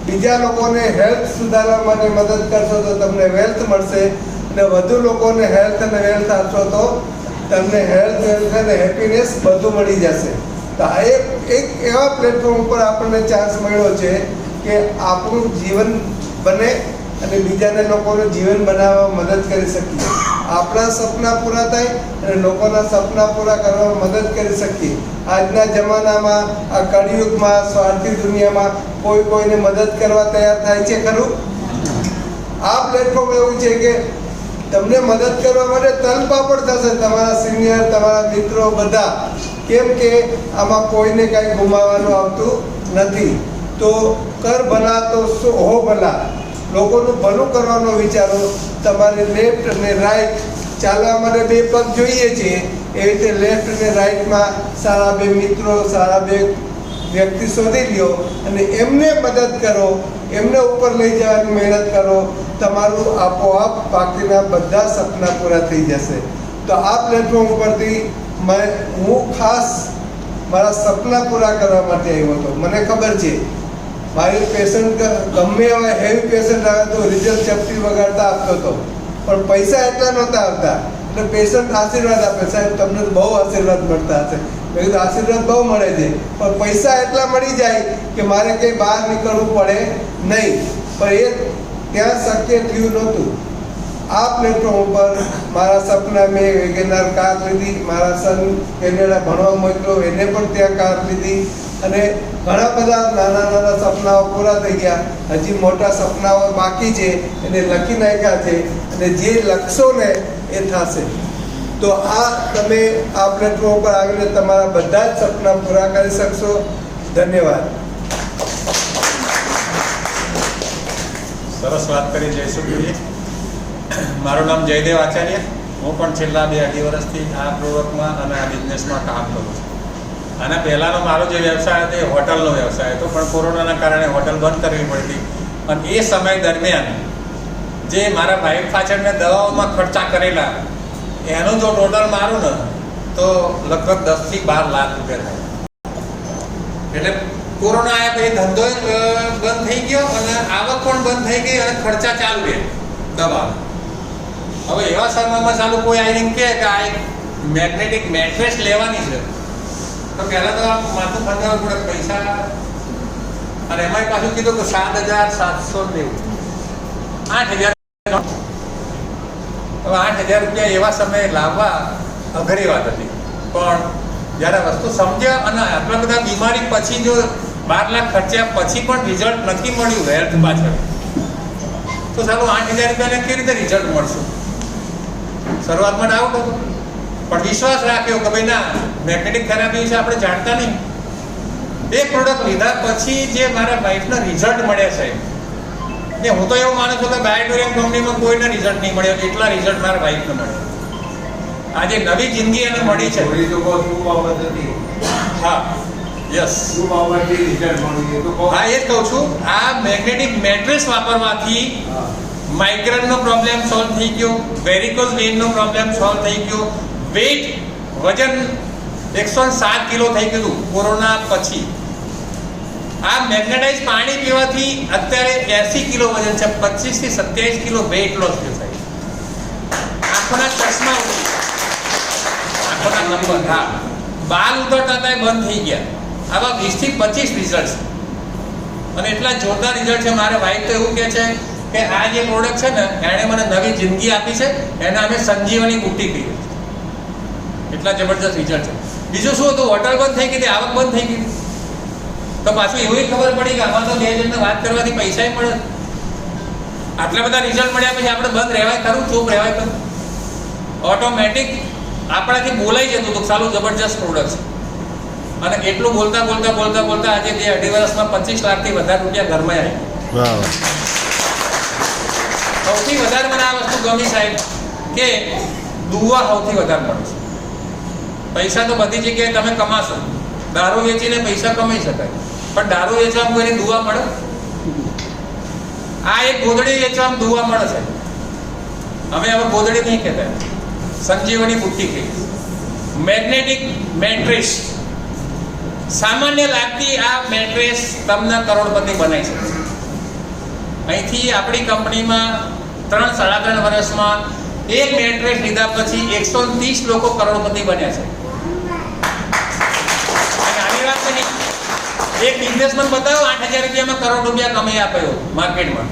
બીજા લોકોને હેલ્થ સુધારવા માટે મદદ કરશો તો તમને વેલ્થ મળશે. અને વધુ લોકોને હેલ્થ અને વેલ્થ આપશો તો તમને હેલ્થ, વેલ્થ અને હેપીનેસ બધું મળી જશે. તો આ એક એવા પ્લેટફોર્મ ઉપર આપણને ચાન્સ મળ્યો છે કે આપણું જીવન બને અને બીજાને લોકોનું જીવન બનાવવામાં મદદ કરી શકીએ. આપણા સપના પૂરા થાય અને લોકોના સપના પૂરા કરવામાં મદદ કરી શકીએ. આજના જમાનામાં, આ કળિયુગમાં, સ્વાર્થી દુનિયામાં કોઈ કોઈને મદદ કરવા તૈયાર થાય છે ખરું? આ પ્લેટફોર્મ એવું છે કે તમને મદદ કરવા માટે તલપાપડ થશે તમારા સિનિયર, તમારા મિત્રો બધા. કેમ કે આમાં કોઈને કાંઈ ગુમાવવાનું આવતું નથી. તો કર ભલા તો હો ભલા, લોકોનું ભલું કરવાનો વિચારો. તમારે લેફ્ટ અને રાઈટ ચાલવા માટે 2 પગ જોઈએ છે, એવી રીતે લેફ્ટ અને રાઈટમાં સારા 2 મિત્રો, સારા 2 વ્યક્તિ શોધી લ્યો અને એમને મદદ કરો, એમને ઉપર લઈ જવાની મહેનત કરો. તમારું આપોઆપ બાકીના બધા સપના પૂરા થઈ જશે. તો આ પ્લેટફોર્મ ઉપરથી હું ખાસ મારા સપના પૂરા કરવા માટે આવ્યો હતો. મને ખબર છે મારી પેશન્ટ ગમે એવા હેવી પેશન્ટ આવે તો રિઝલ્ટ ચપટી વગાડતા આપતો હતો, પણ પૈસા એટલા નહોતા આવતા. એટલે પેશન્ટ આશીર્વાદ આપે, સાહેબ તમને તો બહુ આશીર્વાદ મળતા હશે. મેં કીધું આશીર્વાદ બહુ મળે છે, પણ પૈસા એટલા મળી જાય કે મારે કંઈ બહાર નીકળવું પડે નહીં. પણ એ ત્યાં શક્ય થયું નહોતું. આ પ્લેટફોર્મ ઉપર મારા સપના, મેં વેગેનાર કાર લીધી, મારા સન કેનેડા ભણવા મોકલ્યો, એને પણ ત્યાં કાર લીધી અને ઘણા બધા નાના નાના સપનાઓ પૂરા થઈ ગયા. હજી મોટા સપનાઓ બાકી છે, એને લખી નાખ્યા છે અને જે લખશો ને એ થશે. તો આ તમે આ પ્લેટફોર્મ પર આવીને તમારા બધા જ સપના પૂરા કરી શકશો. ધન્યવાદ. સરસ વાત કરી જયસુખભાઈએ. મારું નામ જયદેવ આચાર્ય. હું પણ છેલ્લા 2-2.5 વર્ષથી આ પ્રોડક્ટમાં અને આ બિઝનેસમાં કામ કરું છું. આના પહેલાંનો મારો જે વ્યવસાય હતો એ હોટલનો વ્યવસાય હતો, પણ કોરોનાના કારણે હોટલ બંધ કરવી પડી. અને એ સમય દરમિયાન જે મારા વાઈફ પાછળ મેં દવાઓમાં ખર્ચા કરેલા એનું જો ટોટલ મારું ને તો લગભગ 10 થી 12 લાખ રૂપિયા થાય. એટલે કોરોના આવ્યા પછી ધંધો બંધ થઈ ગયો અને આવક પણ બંધ થઈ ગઈ અને ખર્ચા ચાલુ રહે દવા. હવે એવા સમયમાં ચાલુ કોઈ આવીને કહે કે આ એક મેગ્નેટિક મેટ્રેસ લેવાની છે, તો પહેલાં તો માથું ખંડાવવું પડે પૈસા, અને એમાં પાછું કીધું કે 7,790 8,000. હવે 8,000 રૂપિયા એવા સમયે લાવવા અઘરી વાત હતી. પણ જ્યારે વસ્તુ સમજ્યા અને આટલા બધા બીમારી પછી જો 12 લાખ ખર્ચ્યા પછી પણ રિઝલ્ટ નથી મળ્યું હેલ્થ પાછળ, તો ચાલો 8,000 રૂપિયાને કેવી રીતે રિઝલ્ટ મળશે? શરૂઆતમાં ડાઉટ હતો, પણ વિશ્વાસ રાખ્યો કે ભાઈ ના, મેગ્નેટિક થેરાપી વિશે આપણે જાણતા નહીં. એક પ્રોડક્ટ લીધા પછી જે મારા વાઈફને રિઝલ્ટ મળ્યા છે, એ હું તો એવું માનું છું કે બાયોટોરિયમ કંપનીમાં કોઈને રિઝલ્ટ નહીં મળ્યો, એટલા રિઝલ્ટ મારા વાઈફને મળ્યા. આજે નવી જિંદગી એને મળી છે. હા, યસ, હા, એ જ કહું છું. આ મેગ્નેટિક મેટ્રેસ વાપરવાથી માઇગ્રેનનો પ્રોબ્લેમ સોલ્વ થઈ ગયો, વેરિકોઝ વેઇનનો પ્રોબ્લેમ સોલ્વ થઈ ગયો, વેઇટ વજન 107 કિલો થઈ ગયું કોરોના પછી. આ મેગ્નેટાઇઝ પાણી પીવાથી અત્યારે 80 કિલો વજન છે, 25 થી 27 કિલો વેઇટ લોસ થયું. આંખોના ચશ્મા ઉતરી, આંખોના નંબર, હા, બાલ ઉતરતા હતા એ બંધ થઈ ગયા. આવા 20 થી 25 રિઝલ્ટ છે અને એટલા જોરદાર રિઝલ્ટ છે. મારા વાઈફ તો એવું કહે છે કે આ જે પ્રોડક્ટ છે ને એણે મને નવી જિંદગી આપી છે, એને અમે સંજીવની બુટ્ટી કહીએ. એટલા જબરજસ્ત રિઝલ્ટ છે. બીજું શું હતું, હોટલ બંધ થઈ ગઈ, આવક બંધ થઈ ગઈ, તો પાછું એવું ખબર પડી કે આમાં તો 2 જણને વાત કરવાથી પૈસા મળે. આટલા બધા રિઝલ્ટ મળ્યા પછી આપણે બંધ રહેવાય ખરું, ચૂપ રહેવાય ખરું? ઓટોમેટિક આપણાથી બોલાઈ જતું હતું, સારું જબરજસ્ત પ્રોડક્ટ છે. અને એટલું બોલતા બોલતા બોલતા બોલતા આજે 2-2.5 વર્ષમાં 25 લાખથી વધારે રૂપિયા ઘરમાં આવ્યા. સૌથી વધારે મને આ વસ્તુ ગમી સાહેબ કે દુવા સૌથી વધારે મળે છે. પૈસા તો બધી જગ્યાએ તમે કમાશો, દારૂ વેચીને પૈસા કમાઈ શકાય, પણ દારૂ વેચવામાં કોઈને દુવા મળે? આ એક ગોદડી વેચવામાં દુવા મળે છે. અમે હવે ગોદડી નહીં કહેતા, સંજીવની બુટ્ટી કહીએ. મેગ્નેટિક મેટ્રેસ, સામાન્ય લાગતી આ મેટ્રેસ તમને કરોડપતિ બનાવી શકે. અહીંથી આપણી કંપનીમાં 3-3.5 વર્ષમાં એક મેટ્રેસ લીધા પછી 130 લોકો કરોડપતિ બન્યા છે. આની વાત નહીં, એક બિઝનેસમેન બતાવ્યો 8,000 રૂપિયામાં કરોડ રૂપિયા કમાઈ આપ્યો માર્કેટમાં.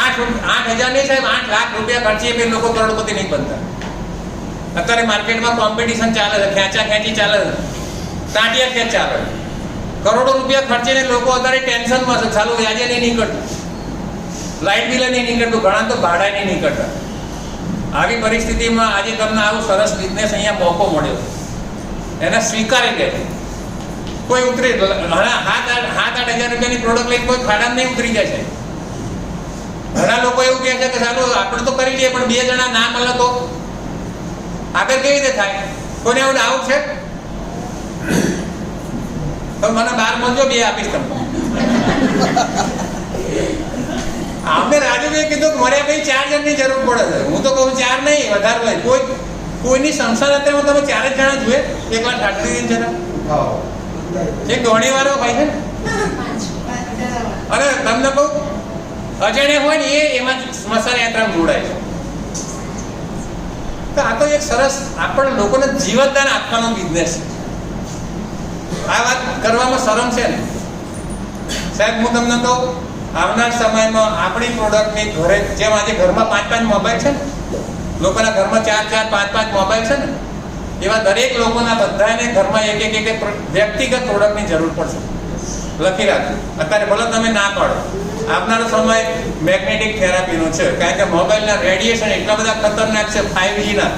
8,000 નહીં સાહેબ, 8 લાખ રૂપિયા ખર્ચીએ પણ લોકો કરોડપતિ નહીં બનતા. અત્યારે માર્કેટમાં કોમ્પિટિશન ચાલે છે, ખેંચા ખેંચી ચાલે છે, ટાંટિયા ખેંચ ચાલે. કરોડો રૂપિયા ખર્ચીને લોકો અત્યારે ટેન્શનમાં છે, ચાલુ વ્યાજે નહીં નીકળતું, લાઇટ બિલ નહીં નીકળતું, ઘણા તો ભાડા નહીં નીકળતા. આવી પરિસ્થિતિમાં આજે તમને આવું સરસ બિઝનેસ અહીંયા મોકો મળ્યો, એને સ્વીકારી લે. કોઈ ઉતરી 7-8 હજાર રૂપિયાની પ્રોડક્ટ લઈને કોઈ ખાડા નહીં ઉતરી જાય છે. ઘણા લોકો એવું કહે છે કે ચાલો આપણે તો કરી લઈએ, પણ 2 જણા ના મળે તો આગળ કેવી રીતે થાય? કોઈને એવું ડાઉટ છે તો મને 12 મળજો, 2 આપીશ તમને. અમને રાજુભાઈ કીધું કે મારે ભાઈ 4 જણની જરૂર પડે છે. હું તો કહું 4 નહીં, વધારે હોય. કોઈની સંસાર અત્યારે તમે 4 જ જણા જોઈએ, એકલા ઠાઠરી જણા એક દોણી વાળો ભાઈ છે. અને તમને કહું અજાણ્યા હોય ને એમાં સ્મશાન યાત્રામાં જોડાય છે. તો આ તો એક સરસ આપણે લોકોને જીવતદાન આપવાનો બિઝનેસ છે. આ વાત કરવામાં શરમ છે ને સાહેબ? હું તમને કહું, આવનાર સમયમાં આપણી પ્રોડક્ટની ઘરે જેમ આજે ઘરમાં 5-5 મોબાઈલ છે ને, લોકોના ઘરમાં 4-4, 5-5 મોબાઈલ છે ને, એવા દરેક લોકોના બધાને ઘરમાં એક વ્યક્તિગત પ્રોડક્ટની જરૂર પડશે. લખી રાખજો અત્યારે, ભલે તમે ના પાડો. આવનારો સમય મેગ્નેટિક થેરાપીનો છે, કારણ કે મોબાઈલના રેડિયેશન એટલા બધા ખતરનાક છે 5Gના.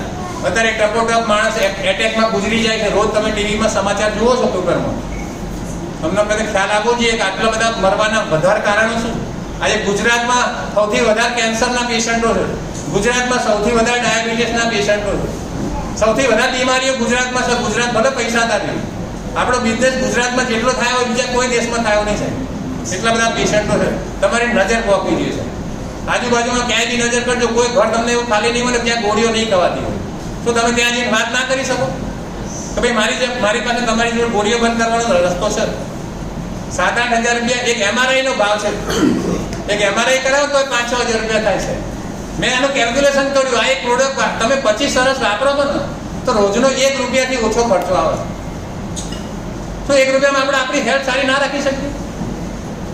અત્યારે ટપોટપ માણસ એટેકમાં ગુજરી જાય છે. રોજ તમે ટીવીમાં સમાચાર જુઓ છો પેપરમાં. તમને કદાચ ખ્યાલ આપવો જોઈએ કે આટલા બધા મરવાના વધારે કારણો શું? આજે ગુજરાતમાં સૌથી વધારે કેન્સરના પેશન્ટો છે, ગુજરાતમાં સૌથી વધારે ડાયાબિટીસના પેશન્ટો છે, સૌથી વધારે બીમારીઓ ગુજરાતમાં છે. ગુજરાત ભલે પૈસાદાર નહીં, આપણો બિઝનેસ ગુજરાતમાં જેટલો થાય હોય બીજા કોઈ દેશમાં થયો નહીં સાહેબ. એટલા બધા પેશન્ટો છે. તમારી નજર પોકવી જોઈએ છે. આજુબાજુમાં ક્યાંય બી નજર કરજો, કોઈ ઘર તમને એવું ખાલી નહીં મળે ત્યાં ગોળીઓ નહીં ખવાતી હોય. તો તમે ત્યાં જઈને વાત ના કરી શકો કે ભાઈ મારી પાસે તમારી જોડે ગોળીઓ બંધ કરવાનો રસ્તો છે? 7-8 હજાર રૂપિયા એક MRI નો ભાવ છે. એક MRI કરાવો તો 5-6 હજાર રૂપિયા થાય છે. મેં આનું કેલ્ક્યુલેશન કર્યું. આ એક પ્રોડક્ટ તમે 25 વર્ષ વાપરો છો ને તો રોજનો 1 રૂપિયાથી ઓછો ખર્ચો આવે. તો 1 રૂપિયામાં આપણે આપણી હેલ્થ સારી ના રાખી શકીએ?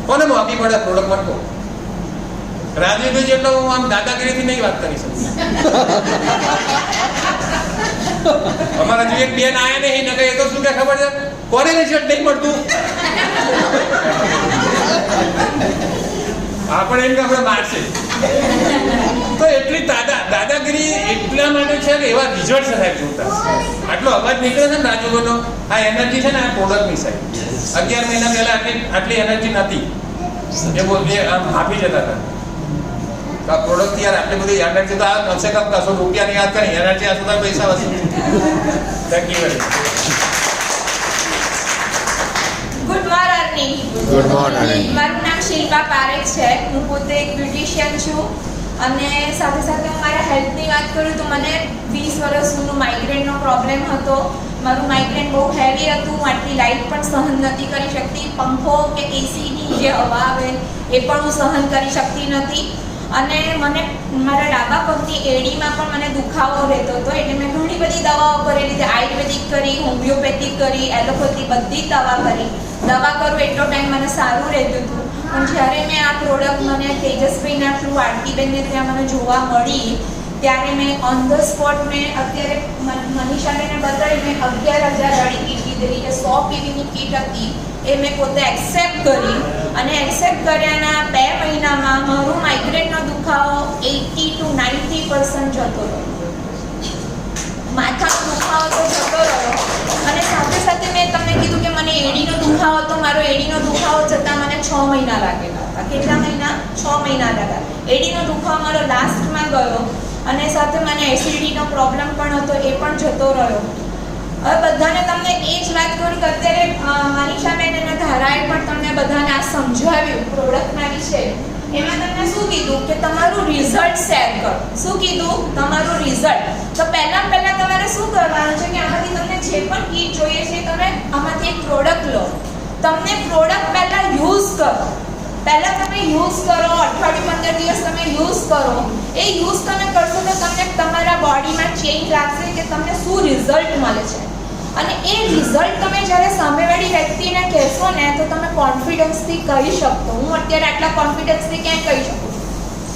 કોને આપવી પડે પ્રોડક્ટ માટે? રાજુભાઈ જેટલો હું આમ દાદાગીરીથી નહીં વાત કરી શકું. અમારા જો એક બેન આયા નહીં ને એ તો શું કે ખબર છે, કોને રિઝલ્ટ નહીં મળતું. આપણે એમ કે આપણે મારશે. તો એટલી દાદાગીરી એટલા માટે છે કે એવા રિઝલ્ટ સાહેબ જોતા. આટલો અવાજ નીકળે છે ને રાજુભાઈનો, આ એનર્જી છે ને આ પ્રોડક્ટની સાહેબ. 11 મહિના પહેલા આટલી એનર્જી નથી. એ આમ આપી જતા હતા. તો આ પ્રોડક્ટ યાર આટલી બધી એનર્જી તો આ કમસે કમ 100 રૂપિયાની યાદ કરી એનર્જી આ સુધા પૈસા વસી. Thank you very much. Good morning. Good morning. મારું નામ શિલ્પા પારેખ છે. હું પોતે એક બ્યુટિશિયન છું અને સાથે સાથે હું મારા હેલ્થની વાત કરું તો મને 20 વર્ષ જૂનું માઇગ્રેનનો પ્રોબ્લેમ હતો. મારું માઇગ્રેન બહુ હેવી હતું. આટલી લાઇટ પણ સહન નથી કરી શકતી. પંખો કે એસીની જે હવા આવે એ પણ હું સહન કરી શકતી નથી. અને મને મારા ડાબા પગની એડીમાં પણ મને દુખાવો રહેતો હતો. એટલે મેં ઘણી બધી દવાઓ કરેલી છે. આયુર્વેદિક કરી, હોમિયોપેથિક કરી, એલોપેથી, બધી જ દવા કરી. દવા કરું એટલો ટાઈમ મને સારું રહેતું હતું. પણ જ્યારે મેં આ પ્રોડક્ટ મને તેજસ્વીના થ્રુ આરતીબેનને ત્યાં મને જોવા મળી ત્યારે મેં ઓન ધ સ્પોટ મેં અત્યારે મનીષાબેનને બતાવી મેં 11,000 વાળી કીટ લીધેલી જે 100 પીવીની કીટ હતી એ મેં પોતે એક્સેપ્ટ કરી અને એક્સેપ્ટ કર્યાના 2 મહિનામાં મારું માઇગ્રેનનો દુખાવો 80 to 90% જતો રહ્યો. માથાનો દુખાવો તો જતો રહ્યો અને સાથે સાથે મેં તમને કીધું કે મને એડીનો દુખાવો હતો. મારો એડીનો દુખાવો જતાં મને 6 મહિના લાગેલા હતા. કેટલા મહિના? 6 મહિના લાગ્યા. એડીનો દુખાવો મારો લાસ્ટમાં ગયો અને સાથે મને એસિડિટીનો પ્રોબ્લેમ પણ હતો, એ પણ જતો રહ્યો. હવે બધાને તમને એ જ વાત કરું કે અત્યારે મનીષાબેન અને ધારાએ પણ તમને બધાને આ સમજાવ્યું પ્રોડક્ટના વિશે. એમાં તમને શું કીધું કે તમારું રિઝલ્ટ શેર કરો. શું કીધું? તમારું રિઝલ્ટ. તો પહેલાં તમારે શું કરવાનું છે કે આમાંથી તમને જે પણ કીટ જોઈએ છે તમે આમાંથી એક પ્રોડક્ટ લો. તમને પ્રોડક્ટ પહેલાં યુઝ કરો. પહેલાં તમે યુઝ કરો, અઠવાડિયું 15 દિવસ તમે યુઝ કરો. એ યુઝ તમે કરશો તો તમને તમારા બોડીમાં ચેન્જ લાગશે કે તમને શું રિઝલ્ટ મળે છે. અને એ રિઝલ્ટ તમે જ્યારે સામેવાળી વ્યક્તિને કહેશો ને તો તમે કોન્ફિડન્સથી કહી શકશો. હું અત્યારે આટલા કોન્ફિડન્સથી ક્યાં કહી શકું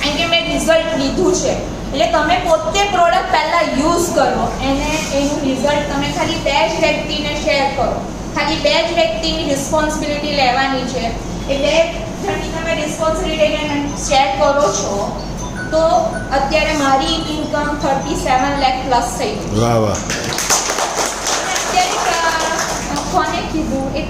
કારણ કે મેં રિઝલ્ટ લીધું છે. એટલે તમે પોતે પ્રોડક્ટ પહેલાં યુઝ કરો અને એનું રિઝલ્ટ તમે ખાલી 2 જ વ્યક્તિને શેર કરો. ખાલી 2 જ વ્યક્તિની રિસ્પોન્સિબિલિટી લેવાની છે. એ 2 જણની તમે રિસ્પોન્સિબિલિટી શેર કરો છો તો અત્યારે મારી ઇન્કમ 37 લાખ પ્લસ થઈ ગઈ. વાહ વાહ. અત્યારે કોને કીધું, એક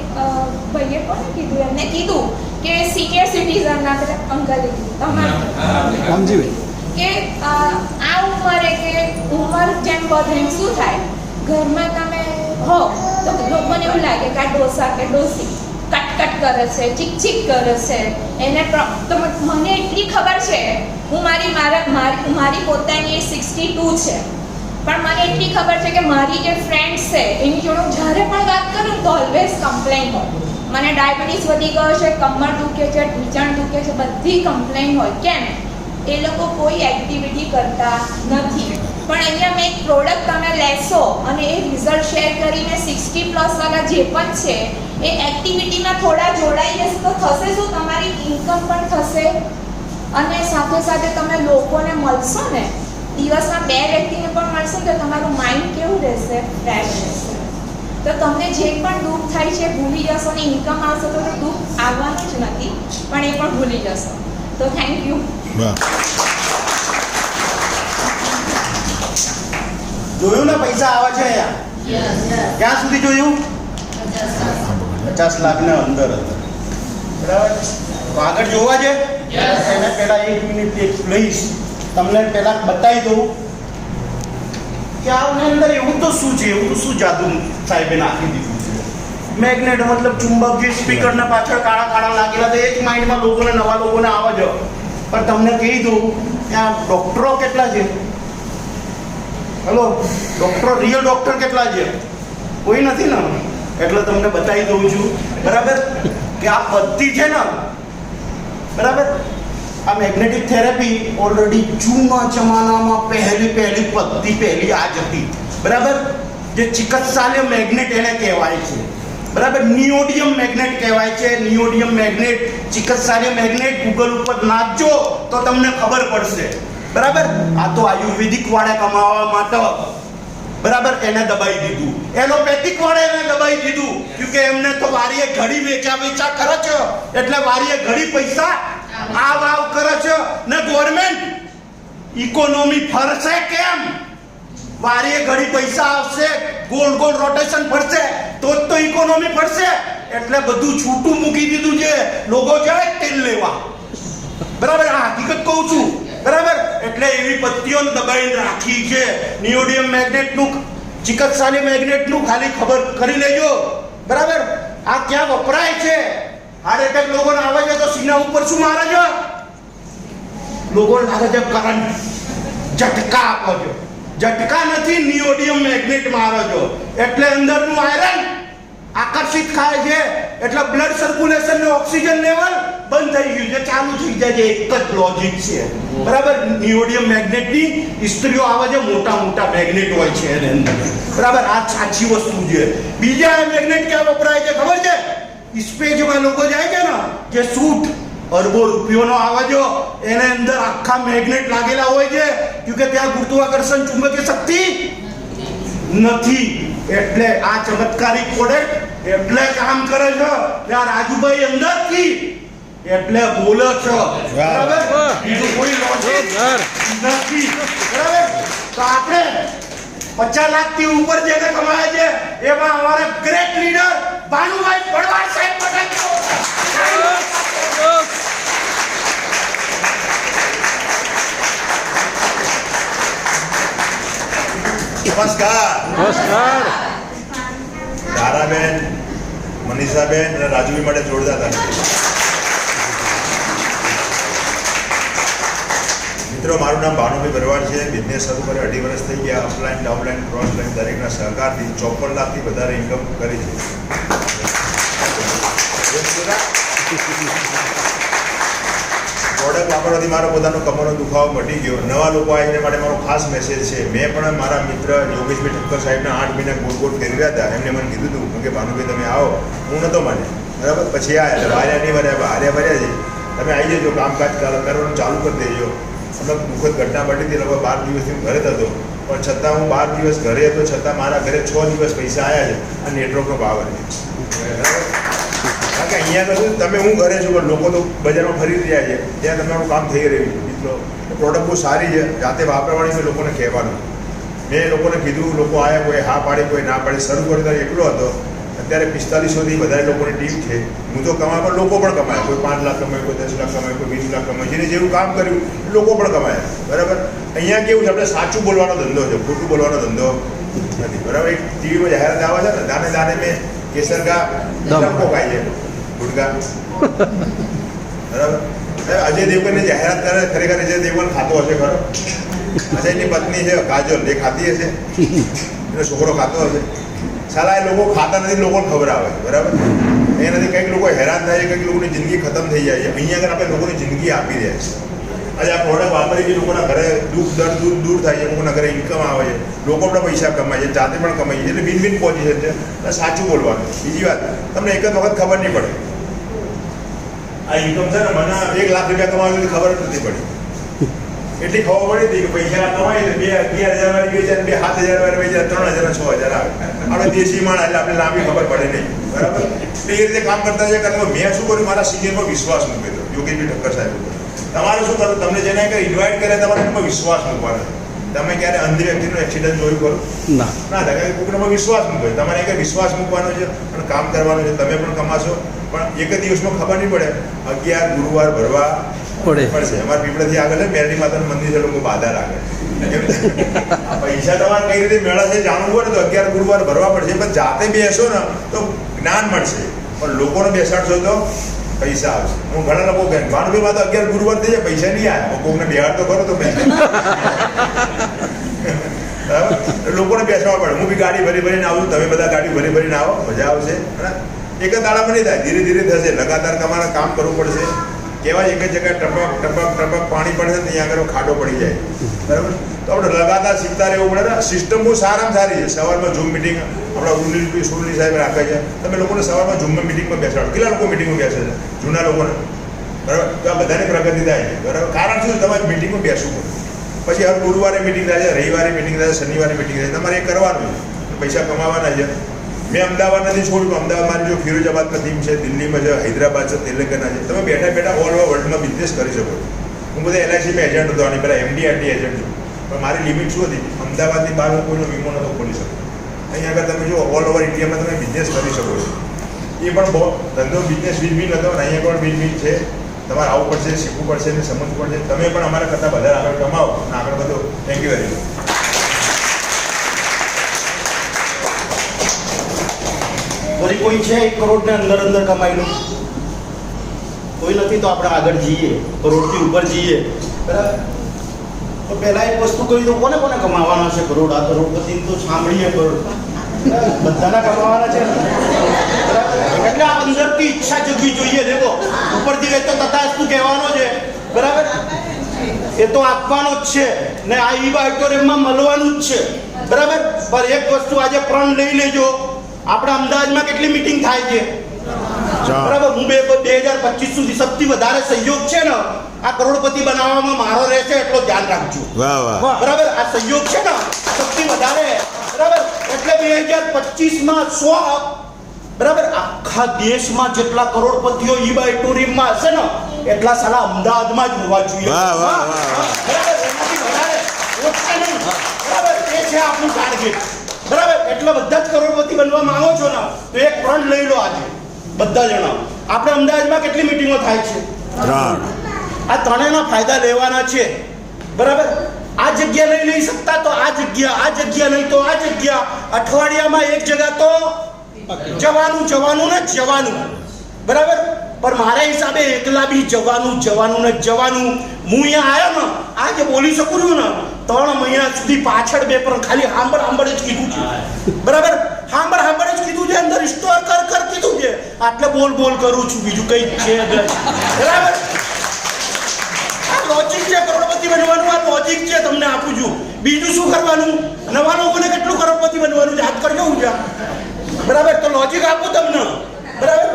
ભાઈએ કોને કીધું, એમને કીધું કે સિનિયર સિટીઝનના અંકલે કીધું તમારે કે આ ઉંમરે કે ઉંમર જેમ વધે એમ શું થાય, ઘરમાં તમે હો તો લોકોને એવું લાગે કે આ ડોસા કે ડોસી કટ કરે છે, ચીક ચીક કરે છે એને. તો મને એટલી ખબર છે, હું મારી પોતાની એજ 62 છે, પણ મને એટલી ખબર છે કે મારી જે ફ્રેન્ડ્સ છે એની જોડે હું જ્યારે પણ વાત કરું તો ઓલવેઝ કમ્પ્લેન હોય, મને ડાયાબિટીસ વધી ગયો છે, કમર દુખે છે, ઢીંચણ દુખે છે, બધી કમ્પ્લેન હોય. કેમ? એ લોકો કોઈ એક્ટિવિટી કરતા નથી. પણ અહીંયા મેં એક પ્રોડક્ટ તમે લેશો અને એ રિઝલ્ટ શેર કરીને 60 પ્લસ વાળા જે પણ છે એ એક્ટિવિટીમાં થોડા જોડાઈ જશે તો થશે શું, તમારી ઇન્કમ પણ થશે અને સાથે સાથે તમે લોકોને મળશો ને, દિવસમાં 2 વ્યક્તિને પણ મળશો તો તમારું માઇન્ડ કેવું રહેશે, ફ્રેશ રહેશે. તો તમને જે પણ દુઃખ થાય છે ભૂલી જશો ને ઇન્કમ આવશે તો દુઃખ આવવાનું જ નથી, પણ એ પણ ભૂલી જશો. તો થેન્ક યુ. જોયું ને પૈસા આવે છે અહીંયા? ક્યાં સુધી જોયું? 50 લાખના અંદર બરાબર. તો આગળ જોવા છે. એને પહેલા 1 મિનિટ લઈશ, તમને પહેલા બતાવી દઉં કે આની અંદર એવું તો શું છે, એવું તો શું જાદુ સાહેબે નાખી દીધું છે. મેગ્નેટ મતલબ ચુંબક, જે સ્પીકરના પાછળ કાળા કાળા લાગેલા તો એ જ માઇન્ડમાં લોકોને, નવા લોકોને આવે છે. પણ તમને કહી દઉં ત્યાં ડૉક્ટરો કેટલા છે? હેલો, ડૉક્ટર, રિયલ ડૉક્ટર કેટલા છે? કોઈ નથી ને. એટલે તમને બતાવી દઉં છું બરાબર કે આ બધી છે ને બરાબર, આ મેગ્નેટિક થેરેપી ઓલરેડી જૂના જમાનામાં પહેલી પદ્ધતિ આ જ હતી બરાબર. જે ચિકિત્સાલય મેગ્નેટ એને કહેવાય છે બરાબર. નિયોડિયમ મેગ્નેટ કહેવાય છે. નિયોડિયમ મેગ્નેટ, ચિકિત્સાલય મેગ્નેટ ગૂગલ ઉપર નાખજો તો તમને ખબર પડશે બરાબર. આ તો આયુર્વેદિક વાળા કમાવા માટે બરાબર એને દબાઈ દીધું, એલોપેથિક વાળા એને દબાઈ દીધું, કે એમને તો વારીએ ઘડી વેચા કરે છે એટલે વારીએ ઘડી પૈસા આવ કરે છે ને ગવર્મેન્ટ ઇકોનોમી ફરશે કેમ? વારીએ ઘડી પૈસા આવશે, ગોળ ગોળ રોટેશન ફરશે તો જ તો ઇકોનોમી ફરશે. એટલે બધું છૂટું મૂકી દીધું છે, લોકો જાય તેલ લેવા બરાબર. આ હકીકત કહું છું બરાબર. એટલે એવી પત્તીઓને દબાઈને રાખી છે. નિયોડિયમ મેગ્નેટનું, ચિકિત્સાલય મેગ્નેટનું ખાલી ખબર કરી લેજો બરાબર. આ ક્યાં વપરાય છે? હાર્ટ એટેક લોકોને આવે છે તો સીના ઉપર શું મારે છે? લોકો લાગે છે કરંટ, ઝટકા આપો છો. ઝટકા નથી, નિયોડિયમ મેગ્નેટ મારો છો એટલે અંદરનું આયરન આકર્ષિત થાય છે, એટલે બ્લડ સર્ક્યુલેશન ને ઓક્સિજન લેવલ બંધ થઈ ગયું છે, ચાલુ થઈ જાય છે. એક જ લોજિક છે બરાબર. નિયોડિયમ મેગ્નેટની સ્ત્રીઓ આવે છે, મોટા મોટા મેગ્નેટ હોય છે એની અંદર બરાબર. આ સાચી વસ્તુ છે. બીજા મેગ્નેટ ક્યાં વપરાય છે ખબર છે? સ્પેસમાં લોકો જાય છે ને, જે સૂટ અરબો રૂપિયોનો આવે છે એને અંદર આખા મેગ્નેટ લાગેલા હોય છે, કે ત્યાં ગુરુત્વાકર્ષણ ચુંબકીય શક્તિ નથી. એટલે આ ચમત્કારિક પ્રોડક્ટ એટલે કામ કરે છે. ત્યાં રાજુભાઈ અંદરથી એટલે બોલે છે બરાબર. બીજું કોઈ લોજિક નથી બરાબર. તો આપણે 50 લાખથી ઉપર જે કમાય છે એમાં અમારા ગ્રેટ લીડર ભાનુભાઈ ભડવાડ સાહેબ માટે નમસ્કાર. તારાબેન, મનીષાબેન અને રાજુભાઈ માટે જોરદાર તાળી. મિત્રો, મારું નામ ભાનુભાઈ ભરવાડ છે. બિઝનેસ શરૂ કરે 2.5 વર્ષ થઈ ગયા. અપલાઇન, ડાઉનલાઇન, ક્રોસ લાઇન દરેકના સહકારથી 54 લાખથી વધારે ઇન્કમ કરી છે. પ્રોડક્ટ વાપરવાથી મારો પોતાનો કમરનો દુખાવો મટી ગયો. નવા લોકો આવીને માટે મારો ખાસ મેસેજ છે. મેં પણ મારા મિત્ર યોગેશભાઈ ઠક્કર સાહેબના 8 મહિના ગોળ ફેરવ્યા હતા. એમને મને કીધું હતું કે ભાનુભાઈ તમે આવો. હું નહોતો માને બરાબર. પછી આવ્યા હાર્યા નહીં ભર્યા છે. તમે આવી જજો, કામકાજ કરવાનું ચાલુ કરી દેજો. અમે દુઃખદ ઘટના બની હતી. લગભગ 12 દિવસથી હું ઘરે જ હતો, પણ છતાં હું 12 દિવસ ઘરે હતો છતાં મારા ઘરે 6 દિવસ પૈસા આવ્યા છે. અને નેટવર્કનો પાવર છે બરાબર. કારણ કે અહીંયા તો તમે હું ઘરે છું પણ લોકો તો બજારમાં ફરી રહ્યા છે, ત્યાં તમારું કામ થઈ રહ્યું છે. પ્રોડક્ટ બહુ સારી છે, જાતે વાપરવાની મેં લોકોને કહેવાનું. મેં લોકોને કીધું, લોકો આવ્યા, કોઈ હા પાડી, કોઈ ના પાડી. શરૂ કર્યો ત્યારે એકલો હતો, અત્યારે 4500થી વધારે લોકોની ટીમ છે. હું તો કમાય, પણ લોકો પણ કમાય. કોઈ 5 લાખ કમાય, કોઈ 10 લાખ કમાય, કોઈ 20 લાખ કમાય. જેને જેવું કામ કર્યું લોકો પણ કમાય. બરાબર. અહીંયા કેવું છે, આપણે સાચું બોલવાનો ધંધો છે, ખોટું બોલવાનો ધંધો નથી. બરાબર. એક ટીવીમાં જાહેરાત આવે છે ને, દાને દાને મેં કેસરકા ડંકો ખાય છે, ગુટકા. બરાબર. અજય દેવગનની જાહેરાત કરે, ખરેખર અજય દેવગન ખાતો હશે ખરો? અજયની પત્ની છે કાજલ, એ ખાતી હશે, એનો છોકરો ખાતો હશે. સાલા એ લોકો ખાતા નથી, લોકોને ખબર આવે છે. બરાબર. એનાથી કંઈક લોકો હેરાન થાય છે, કંઈક લોકોની જિંદગી ખતમ થઈ જાય છે. અહીંયા આગળ આપણે લોકોની જિંદગી આપી રહ્યા છીએ. આજે આ પ્રોડક્ટ વાપરીને લોકોના ઘરે દુઃખ દર્દ દૂર થાય છે, લોકોના ઘરે ઇન્કમ આવે છે, લોકો પણ પૈસા કમાય છે, જાતે પણ કમાય છે. એટલે વિન પોઝિશન છે. એટલે સાચું બોલવાનું. બીજી વાત, તમને એક જ વખત ખબર નહીં પડે. આ ઇન્કમ છે ને, મને 1 લાખ રૂપિયા કમાવાની ખબર જ નથી પડી. એટલી ખબર પડી હતી કે પૈસા કમાય એટલે 2 11,000 વાળી વેચાય, 2 7,000 વાળી વેચાય, 3,000 6,000 આવે. આપણે દેશી માણસ એટલે આપણે લાંબી ખબર પડે નહીં. બરાબર. એ રીતે કામ કરતા છે. કારણ મેં શું કર્યું, મારા સિનિયર પર વિશ્વાસ મૂક્યો હતો, યોગેશભાઈ ઠક્કર સાહેબ ઉપર. તમારે શું કરવું, તમને જેને કંઈ ઇન્વાઇટ કરે તમારે એમાં વિશ્વાસ મૂકવાનો. તમે ક્યારે અંધી વ્યક્તિનો એક્સિડન્ટ જોયું કરો? ના થાય. કોઈકમાં વિશ્વાસ મૂકો. તમારે એક વિશ્વાસ મૂકવાનો છે અને કામ કરવાનું છે. તમે પણ કમાશો, પણ એક જ દિવસમાં ખબર નહીં પડે. 11 ગુરુવાર ભરવા પડશે. અમારા પીપળાથી આગળ મેરડી માતાનું મંદિર છે, લોકો બાધા રાખે. પૈસા તમારે કઈ રીતે મેળા છે જાણવું હોય ને તો 11 ગુરુવાર ભરવા પડશે. પણ જાતે બેસો ને તો જ્ઞાન મળશે, પણ લોકોને બેસાડશો તો પૈસા આવશે. હું ઘણા લોકો કહે ભાનુભાઈમાં તો 11 ગુરુવાર થઈ જાય, પૈસા નહીં આવે. કોઈને બિહાર તો કરો તો પૈસા. લોકોને બેસવા પડે. હું બી ગાડી ભરી ભરીને આવું, તમે બધા ગાડી ભરી ભરીને આવો, મજા આવશે. એક જ દાડામાં નહીં થાય, ધીરે ધીરે થશે. લગાતાર તમારે કામ કરવું પડશે. કહેવાય એક જ જગ્યાએ ટપક ટપક ટપક પાણી પડે ને ત્યાં આગળ ખાડો પડી જાય. બરાબર. તો આપણે લગાતાર શીખતા રહેવું પડે ને. સિસ્ટમ બહુ સારામાં સારી છે. સવારમાં ઝૂમ મિટિંગ આપણા સુરલી સાહેબ રાખે છે. તમે લોકોને સવારમાં ઝૂમમાં મિટિંગમાં બેસાડો. કેટલા લોકો મિટિંગમાં બેસે છે? જૂના લોકોને. બરાબર. તો આ બધાની પ્રગતિ થાય છે. બરાબર. કારણ શું? તમારે મિટિંગમાં બેસવું પડે. પછી હર ગુરુવારે મિટિંગ થાય છે, રવિવારે મિટિંગ થાય છે, શનિવારે મિટિંગ થાય છે. તમારે એ કરવાનું છે, પૈસા કમાવાના છે. મેં અમદાવાદ નથી છોડ્યું. અમદાવાદ મારી જો ફિરોજાબાદમાં ટીમ છે, દિલ્હીમાં છે, હૈદરાબાદ છે, તેલંગાના છે. તમે બેઠા બેઠા ઓલ ઓવર વર્લ્ડમાં બિઝનેસ કરી શકો. હું બધા LICમાં એજન્ટ હતો, આની પહેલાં MD એજન્ટ છું. પણ મારી લિમિટ શું હતી? અમદાવાદની બહાર હું કોઈનો વીમો નહોતો ખોલી શકતો. અહીંયા આગળ તમે જો ઓલ ઓવર ઇન્ડિયામાં તમે બિઝનેસ કરી શકો છો. એ પણ બહુ ધંધો બિઝનેસ વિન હતો અને અહીંયા પણ વિન છે. તમારે આવવું પડશે, શીખવું પડશે અને સમજવું પડશે. તમે પણ અમારા કરતાં વધારે આગળ કમાવો અને આગળ વધો. Thank you very much. ફરી કોઈ છે 1 કરોડને અંદર કમાઈ લો? કોઈ નથી. તો આપણે આગળ જઈએ, કરોડથી ઉપર જઈએ. બરાબર. તો પહેલાં એક વસ્તુ કહી દો, કોને કોને કમાવાના છે કરોડ? આ કરોડપતિ તો સાંભળીએ, કરોડ બધાના કમાવાના છે. બરાબર. એટલે આ અંદરથી ઈચ્છા જગવી જોઈએ. દેખો ઉપરથી કંઈ તો તથાસ્તુ કહેવાનો છે. બરાબર. એ તો આપવાનો જ છે ને. આ ઓડિટોરિયમમાં મળવાનું જ છે. બરાબર. પર એક વસ્તુ આજે પ્રણ લઈ લેજો. આપણા અમદાવાદમાં કેટલી મિટિંગ થાય છે? બરાબર. હું 2025 સુધી સૌથી વધારે સહયોગ છે ને આ કરોડપતિ બનાવવામાં મારો રહેશે, એટલો ધ્યાન રાખજો. બરાબર. આ સહયોગ છે ને સૌથી વધારે. બરાબર. એટલે 2025માં 100, બરાબર, આખા દેશમાં જેટલા કરોડપતિઓ ઓડિટોરિયમમાં હશે ને એટલા સાલા અમદાવાદમાં જ હોવા જોઈએ. બરાબર. એનાથી વધારે ઓછા નહીં. બરાબર. એ છે આપણું ટાર્ગેટ. બરાબર. એટલે બધા જ કરોડપતિ બનવા માંગો છો ને તો એક પ્રણ લઈ લો આજે બધા જણા. આપણે અમદાવાદમાં કેટલી મિટિંગો થાય છે? 3. આ ત્રણેયના ફાયદા લેવાના છે. બરાબર. આ જગ્યા નહીં શકતા તો આ જગ્યા નહીં તો આ જગ્યા. અઠવાડિયામાં એક જગ્યા તો જવાનું ને જવાનું. બરાબર. પણ મારા હિસાબે એકલા બી જવાનું ને જવાનું. હું અહીંયા આવ્યો ને આજે બોલી શકું છું ને 3 મહિના સુધી પાછળ બે પણ ખાલી હાંભળ જ કીધું છે. બરાબર. હાંભળ જ કીધું છે. અંદર સ્ટોર કર કીધું છે. આટલે બોલ કરું છું, બીજું કંઈ છે. બરાબર. આ લોજિક છે કરોડપતિ બનવાનું. આ લોજિક છે, તમને આપું છું. બીજું શું કરવાનું? નવા લોકોને કેટલું કરોડપતિ બનવાનું યાદ કરજો. બરાબર. તો લોજિક આપું તમને. બરાબર.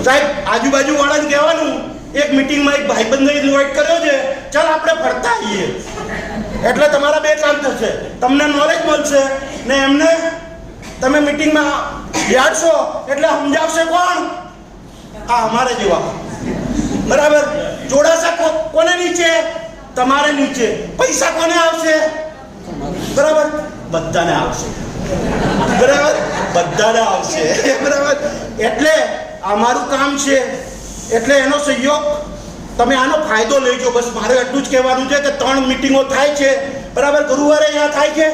સાહેબ આજુબાજુ વાળાને કહેવાનું એક મિટિંગમાં એક ભાઈબંધને ઇન્વાઇટ કર્યો છે, ચાલ આપણે ફરતા આવીએ. એટલે તમારા 2 કામ થશે. તમને નોલેજ મળશે ને એમને તમે મિટિંગમાં બેઠશો એટલે સમજાવશે કોણ? આ અમારે જેવા બરાબર. જોડાસા કોને નીચે? તમારે નીચે. પૈસા કોને આવશે? બરાબર, બધાને આવશે. બરાબર, બધાને આવશે. બરાબર, એટલે અમારું કામ છે, એટલે એનો સહયોગ તમે આનો ફાયદો લેજો. બસ મારે એટલું જ કહેવાનું છે કે 3 મીટિંગો થાય છે. બરાબર, ગુરુવારે અહીંયા થાય છે.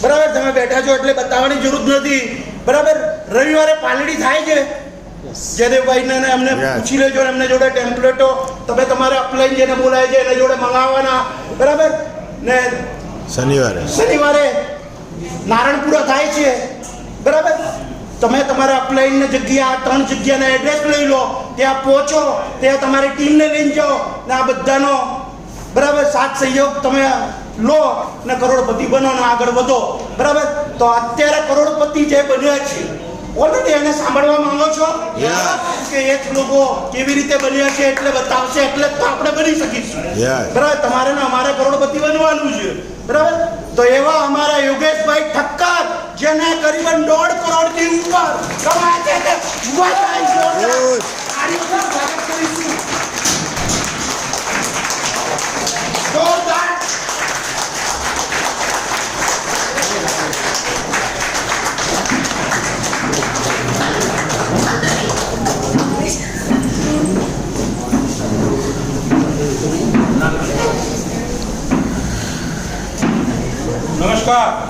બરાબર, તમે બેઠા છો એટલે બતાવવાની જરૂર નથી. બરાબર, રવિવારે પાલડી થાય છે. જયદેવભાઈને એમને પૂછી લેજો, એમને જોડે ટેમ્પલેટો તમે તમારે અપલાઈન જેને બોલાય છે એના જોડે મંગાવવાના. બરાબર ને શનિવારે નારણપુરા થાય છે. બરાબર, તમે તમારા અપલાઈનની જગ્યા 3 જગ્યાના એડ્રેસ લઈ લો, ત્યાં પહોંચો, ત્યાં તમારી ટીમને લઈને જાઓ ને આ બધાનો બરાબર સાથ સહયોગ તમે લો ને કરોડપતિ બનો ને આગળ વધો. બરાબર, તો અત્યારે કરોડપતિ જે બન્યા છે ઓલરેડી એને સાંભળવા માંગો છો કે એક લોકો કેવી રીતે બન્યા છે એટલે બતાવશે, એટલે તો આપણે બની શકીશું. બરાબર, તમારે ને અમારે કરોડપતિ બનવાનું છે. બરાબર, તો એવા અમારા યોગેશભાઈ ઠક્કર જેને કરીબન 1.5 કરોડથી ઉપર કમાય છે તે ઉભા થાય જોરદાર સ્વાગત કરીશું. જોરદાર.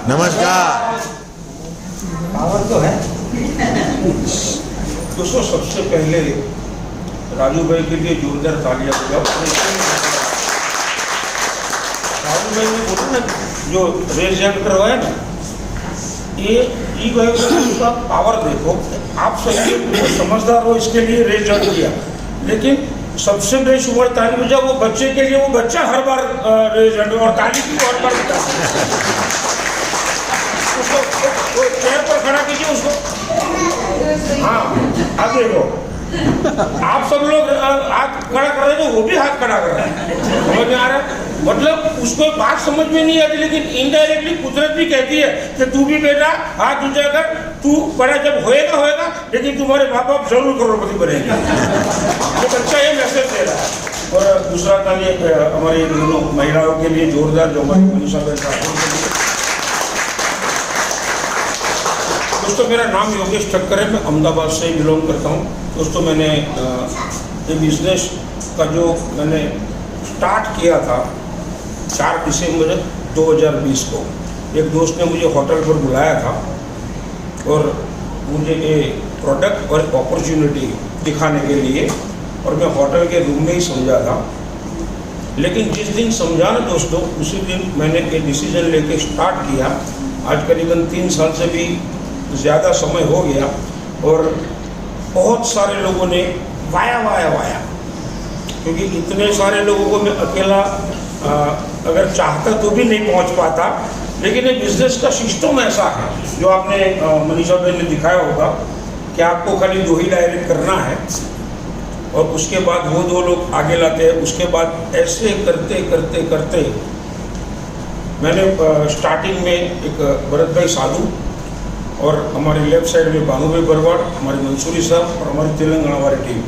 नमस्कार. पावर तो है दोस्तों. सबसे पहले राजू भाई के लिए जोरदार तालियां बजाओ. राजू भाई ने बोला ना जो रेस जंप करवाया ना, ये ई भाई का पावर देखो. आप सही समझदार हो, इसके लिए रेस जंप किया, लेकिन सबसे बड़ी शुगर ताली बजा वो बच्चे के लिए. वो बच्चा हर बार रेस जंप और ताली भी हर बार बजा. उसको चेयर पर खड़ा कीजिए उसको. हाँ, आगे लो. आप सब लोग हाथ खड़ा कर रहे हैं, वो भी हाथ खड़ा कर रहे हैं. समझ में आ रहा है? मतलब उसको बात समझ में नहीं आती, लेकिन इनडायरेक्टली कुदरत भी कहती है कि तू भी बेटा हाथ ऊंचा कर, तू बड़ा जब होएगा, लेकिन तुम्हारे माँ बाप जरूर करोड़पति बनेंगे. तो बच्चा ये मैसेज दे रहा है. और दूसरा ताली हमारी दोनों महिलाओं के लिए जोरदार, जो हमारी मनीषा बहन. दोस्तों, मेरा नाम योगेश ठक्कर है, मैं अहमदाबाद से बिलोंग करता हूँ. दोस्तों, मैंने ये बिजनेस का जो मैंने स्टार्ट किया था 4 दिसंबर 2020 को, एक दोस्त ने मुझे होटल पर बुलाया था और मुझे ये प्रोडक्ट और अपॉर्चुनिटी दिखाने के लिए, और मैं होटल के रूम में ही समझा था. लेकिन जिस दिन समझा ना दोस्तों, उसी दिन मैंने ये डिसीजन लेके स्टार्ट किया. आज करीबन 3 साल से भी ज़्यादा समय हो गया और बहुत सारे लोगों ने वाया, क्योंकि इतने सारे लोगों को मैं अकेला अगर चाहता तो भी नहीं पहुंच पाता. लेकिन ये बिजनेस का सिस्टम ऐसा है, जो आपने मनीषा बहन ने दिखाया होगा कि आपको खाली 2 ही डायरेक्ट करना है और उसके बाद वो 2 लोग आगे लाते हैं. उसके बाद ऐसे करते करते करते मैंने स्टार्टिंग में एक भरत भाई साधु और हमारे लेफ्ट साइड में भानुभाई बरवाड़, हमारे मंसूरी साहब और हमारी तेलंगाना वाली टीम,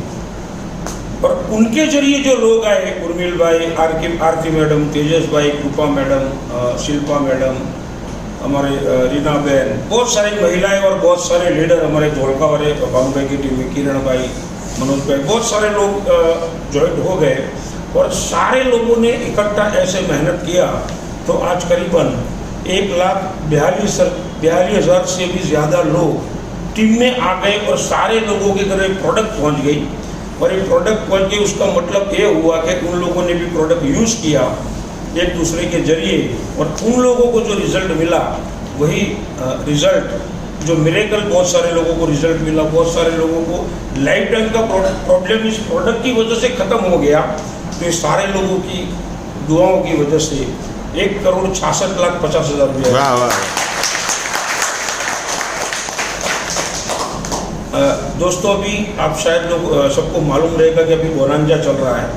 और उनके जरिए जो लोग आए, उर्मिल भाई, आरती मैडम, तेजस भाई, कृपा मैडम, शिल्पा मैडम, हमारे रीना बहन, बहुत सारी महिलाएं और बहुत सारे लीडर हमारे धोलका वाले भानुभाई की टीम में, किरण भाई, मनोज भाई, बहुत सारे लोग ज्वाइंट हो गए और सारे लोगों ने इकट्ठा ऐसे मेहनत किया. तो आज करीबन 1,42,000 से भी ज़्यादा लोग टीम में आ गए और सारे लोगों के घर प्रोडक्ट पहुंच गई. और ये प्रोडक्ट पहुंच गई, उसका मतलब ये हुआ कि उन लोगों ने भी प्रोडक्ट यूज़ किया एक दूसरे के जरिए, और उन लोगों को जो रिज़ल्ट मिला वही रिज़ल्ट जो मिरेकल बहुत सारे लोगों को रिज़ल्ट मिला. बहुत सारे लोगों को लाइफ टाइम का प्रॉब्लम इस प्रोडक्ट की वजह से ख़त्म हो गया. तो ये सारे लोगों की दुआओं की वजह से 1,66,50,000 रुपये. दोस्तों, अभी आप शायद लोग सबको मालूम रहेगा कि अभी बोनांजा चल रहा है,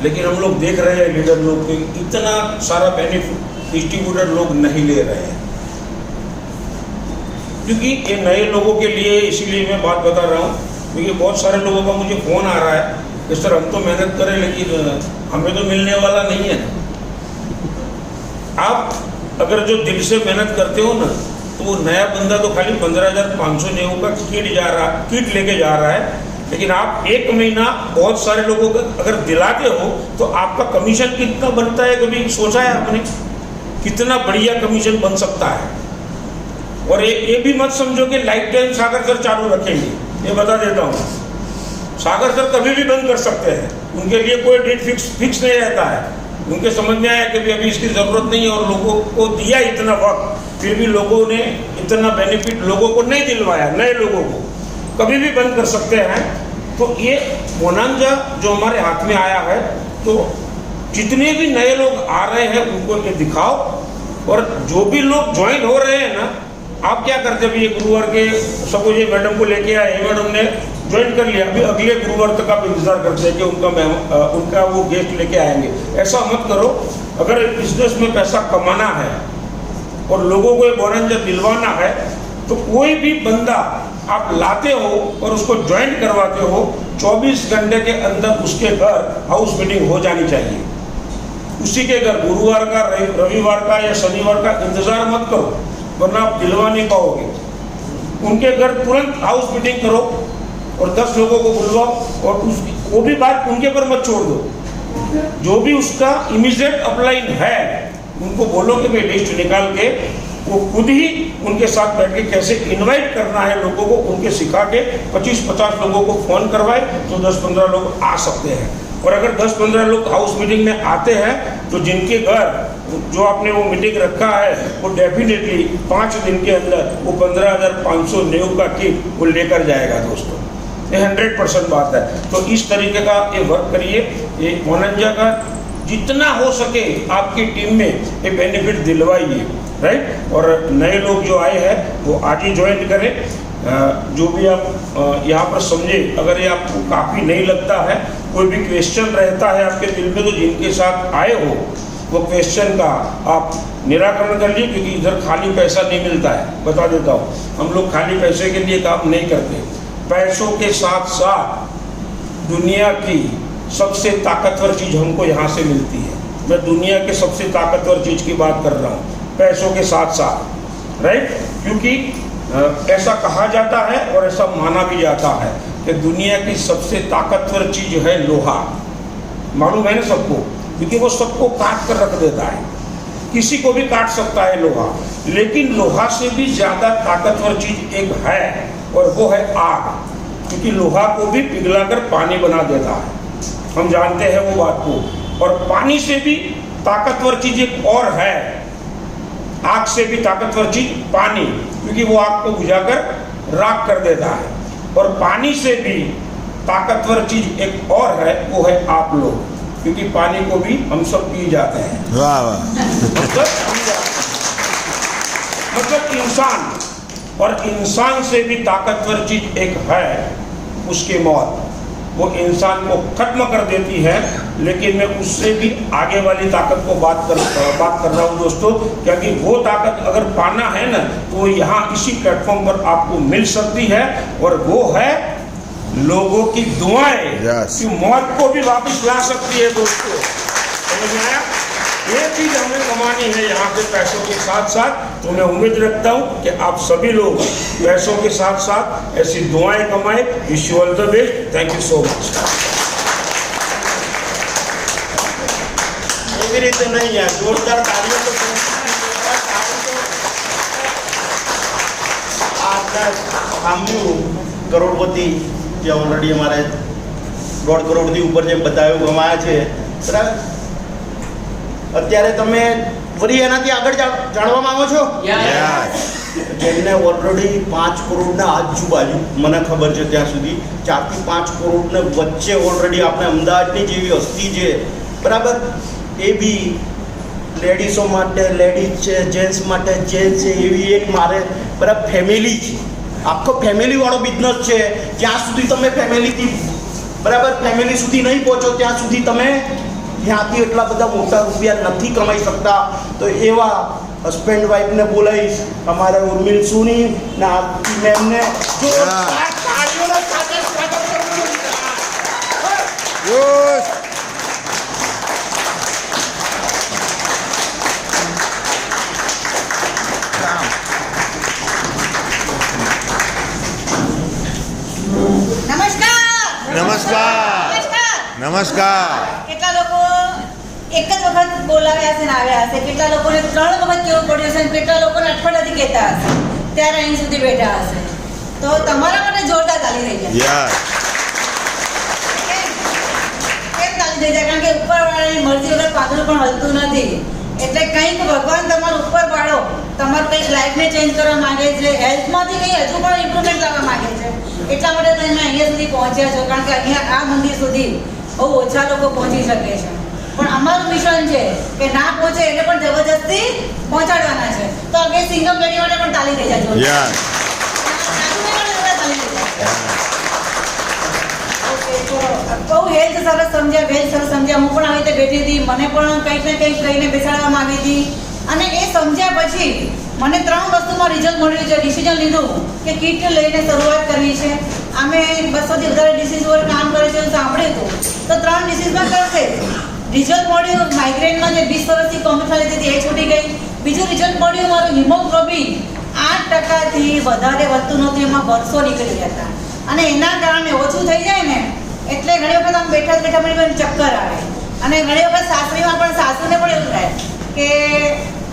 लेकिन हम लोग देख रहे हैं लीडर लोग को इतना सारा बेनिफिट डिस्ट्रीब्यूटर लोग नहीं ले रहे हैं, क्योंकि ये नए लोगों के लिए. इसीलिए मैं बात बता रहा हूँ. क्योंकि बहुत सारे लोगों का मुझे फ़ोन आ रहा है कि सर हम तो मेहनत करें लेकिन हमें तो मिलने वाला नहीं है। आप अगर जो दिल से मेहनत करते हो ना, तो वो नया बंदा तो खाली 15,590 का किट लेके जा रहा है, लेकिन आप एक महीना बहुत सारे लोगों को अगर दिलाते हो तो आपका कमीशन कितना बनता है, कभी सोचा है आपने? कितना बढ़िया कमीशन बन सकता है। और ये भी मत समझो कि लाइफ टाइम सागर सर चालू रखेंगे, ये बता देता हूँ। सागर सर कभी भी बंद कर सकते हैं, उनके लिए कोई डेट फिक्स नहीं रहता है। उनके समझ में आया कि अभी इसकी ज़रूरत नहीं है और लोगों को दिया इतना वक्त, फिर भी लोगों ने इतना बेनिफिट लोगों को नहीं दिलवाया, नए लोगों को कभी भी बंद कर सकते हैं। तो ये बोनांजा जो हमारे हाथ में आया है, तो जितने भी नए लोग आ रहे हैं उनको ये दिखाओ, और जो भी लोग ज्वाइन हो रहे हैं ना, आप क्या करते हैं? अभी ये गुरुवार के सपोज ये मैडम को लेके आए, मैडम ने ज्वाइन कर लिया, अभी अगले गुरुवार तक आप इंतजार करते हैं कि उनका वो गेस्ट लेके आएंगे। ऐसा मत करो। अगर बिजनेस में पैसा कमाना है और लोगों को ये बोनांजा दिलवाना है, तो कोई भी बंदा आप लाते हो और उसको ज्वाइन करवाते हो, 24 घंटे के अंदर उसके घर हाउस मीटिंग हो जानी चाहिए। उसी के घर गुरुवार का, रविवार का या शनिवार का इंतजार मत करो, वरना आप दिलवा नहीं पाओगे। उनके घर तुरंत हाउस मीटिंग करो और 10 लोगों को बुलवाओ, और वो भी बात उनके पर मत छोड़ दो। जो भी उसका इमीडिएट अपलाइन है उनको बोलो कि भाई लिस्ट निकाल के वो खुद ही उनके साथ बैठ के कैसे इनवाइट करना है लोगों को, उनके सिखा के 25-50 लोगों को फ़ोन करवाए तो 10-15 लोग आ सकते हैं। और अगर 10-15 लोग हाउस मीटिंग में आते हैं तो जिनके घर जो आपने वो मीटिंग रखा है वो डेफिनेटली 5 दिन के अंदर वो 15,590 का किट वो लेकर जाएगा दोस्तों। ये 100% बात है। तो इस तरीके का ये वर्क करिए। ये बोनांजा का जितना हो सके आपकी टीम में ये बेनिफिट दिलवाइए, राइट। और नए लोग जो आए हैं वो आज ही ज्वाइन करें। जो भी आप यहाँ पर समझे, अगर ये आपको काफ़ी नहीं लगता है, कोई भी क्वेश्चन रहता है आपके दिल में, तो जिनके साथ आए हो वो क्वेश्चन का आप निराकरण कर लिए, क्योंकि इधर खाली पैसा नहीं मिलता है। बता देता हूँ, हम लोग खाली पैसे के लिए काम नहीं करते। पैसों के साथ साथ दुनिया की सबसे ताकतवर चीज़ हमको यहाँ से मिलती है। मैं दुनिया के सबसे ताकतवर चीज़ की बात कर रहा हूँ, पैसों के साथ साथ, राइट। क्योंकि ऐसा कहा जाता है और ऐसा माना भी जाता है कि दुनिया की सबसे ताकतवर चीज़ है लोहा। मालूम है ना सबको, क्योंकि वो सबको काट कर रख देता है, किसी को भी काट सकता है लोहा। लेकिन लोहा से भी ज़्यादा ताकतवर चीज़ एक है और वो है आग, क्योंकि लोहा को भी पिघलाकर पानी बना देता है, हम जानते हैं वो बात को। और पानी से भी ताकतवर चीज़ एक और है, आग से भी ताकतवर चीज़ पानी, क्योंकि वो आग को बुझाकर राख कर देता है। और पानी से भी ताकतवर चीज़ एक और है, वो है आप लोग, क्योंकि पानी को भी हम सब पी जाते हैं। वाह वाह। मतलब इंसान, और इंसान से भी ताकतवर चीज़ एक है, उसकी मौत। वो इंसान को खत्म कर देती है, लेकिन मैं उससे भी आगे वाली ताकत को बात कर रहा हूँ दोस्तों, क्योंकि वो ताकत अगर पाना है ना, तो यहाँ इसी प्लेटफॉर्म पर आपको मिल सकती है, और वो है लोगों की दुआएं, Yes. कि मौत को भी वापस ला सकती है दोस्तों। समझ में आया? ये चीज़ हमें कमानी है यहाँ पे पैसों के साथ साथ। तो मैं उम्मीद रखता हूँ कि आप सभी लोग पैसों के साथ साथ ऐसी दुआएं कमाएं। Wish you all the best. Thank you so much. એવી રીતે નહીં યાર, જોરદાર તાળીઓ તો આપણા સાંભળ્યું કરોડપતિ જે ઓલરેડી અમારે 1.5 કરોડથી ઉપર જે બતાવ્યું કમાયા છે, બરાબર। અત્યારે તમે ફરી એનાથી આગળ જાણવા માંગો છો? જેમને ઓલરેડી 5 કરોડના આજુબાજુ મને ખબર છે ત્યાં સુધી 4 થી 5 કરોડને વચ્ચે ઓલરેડી આપણે અમદાવાદની જેવી હસ્તી છે, બરાબર। એ બી લેડીઝો માટે લેડીઝ છે, જેન્ટ્સ માટે જેન્ટ્સ છે, એવી એક મારે બરાબર ફેમિલી છે, આખો ફેમિલીવાળો બિઝનેસ છે। જ્યાં સુધી તમે ફેમિલીથી બરાબર ફેમિલી સુધી નહીં પહોંચો ત્યાં સુધી તમે ત્યાંથી એટલા બધા મોટા રૂપિયા નથી કમાઈ શકતા। તો એવા હસબન્ડ વાઈફને બોલાવીશ, અમારા ઉર્મિલ સોની ને આરતી મેમને જોરદાર તાળીઓના સાથે નમસ્કાર નમસ્કાર. કેટલા લોકો એક જ વખત બોલાવ્યા હશે ને આવ્યા હશે, કેટલા લોકોને 3 વખત કેવું પડ્યું હશે, કેટલા લોકોને અઠવાડિયાથી કહેતા હશે ત્યારે અહીં સુધી બેઠા હશે. તો તમારા માટે જોરદાર તાલી થઈ જાય. કેમ તાલી થઈ જાય? કારણ કે ઉપરવાળાની મરજી વગર પાછળ પણ હલતું નથી. એટલે કંઈક ભગવાન તમારું ઉપર પાડો, તમારું કંઈક લાઈફને ચેન્જ કરવા માંગે છે, હેલ્થમાંથી કંઈ હજુ પણ ઇમ્પ્રુવમેન્ટ લાવવા માંગે છે. એટલા માટે તમે અહીંયા સુધી પહોંચ્યા છો. કારણ કે અહીંયા આ મંદિર સુધી બહુ ઓછા લોકો પહોંચી શકે છે, પણ અમારું મિશન છે કે ના પહોંચે એને પણ જબરજસ્તી પહોંચાડવાના છે. તો હવે સિંગમ લેડી માટે પણ તાલી થઈ જાય. બહુ હેલ્થ સરસ સમજ્યા, વેલ સરસ સમજ્યા. હું પણ આવી રીતે બેઠી હતી, મને પણ કંઈક ને કંઈક કહીને બેસાડવામાં આવી હતી. અને એ સમજ્યા પછી મને 3 વસ્તુમાં રિઝલ્ટ મળ્યું છે. ડિસિઝન લીધું કે કીટ લઈને શરૂઆત કરવી છે. અમે 200થી વધારે ડિસીઝ પર કામ કરે છે સાંભળ્યું હતું, તો 3 ડિસીઝમાં કરશે. રિઝલ્ટ મળ્યું માઇગ્રેનમાં જે 20 વર્ષથી કોમ્પ્યુટર હતી એ છૂટી ગઈ. બીજું રિઝલ્ટ મળ્યું મારું હિમોગ્લોબિન 8%થી વધારે વધતું નહોતું, એમાં વર્ષો નીકળી ગયા હતા. અને એના કારણે ઓછું થઈ જાય ને એટલે ઘણી વખત આમ બેઠા બેઠા મને ચક્કર આવે. અને ઘણી વખત સાસરીમાં પણ સાસુને પણ એવું થાય કે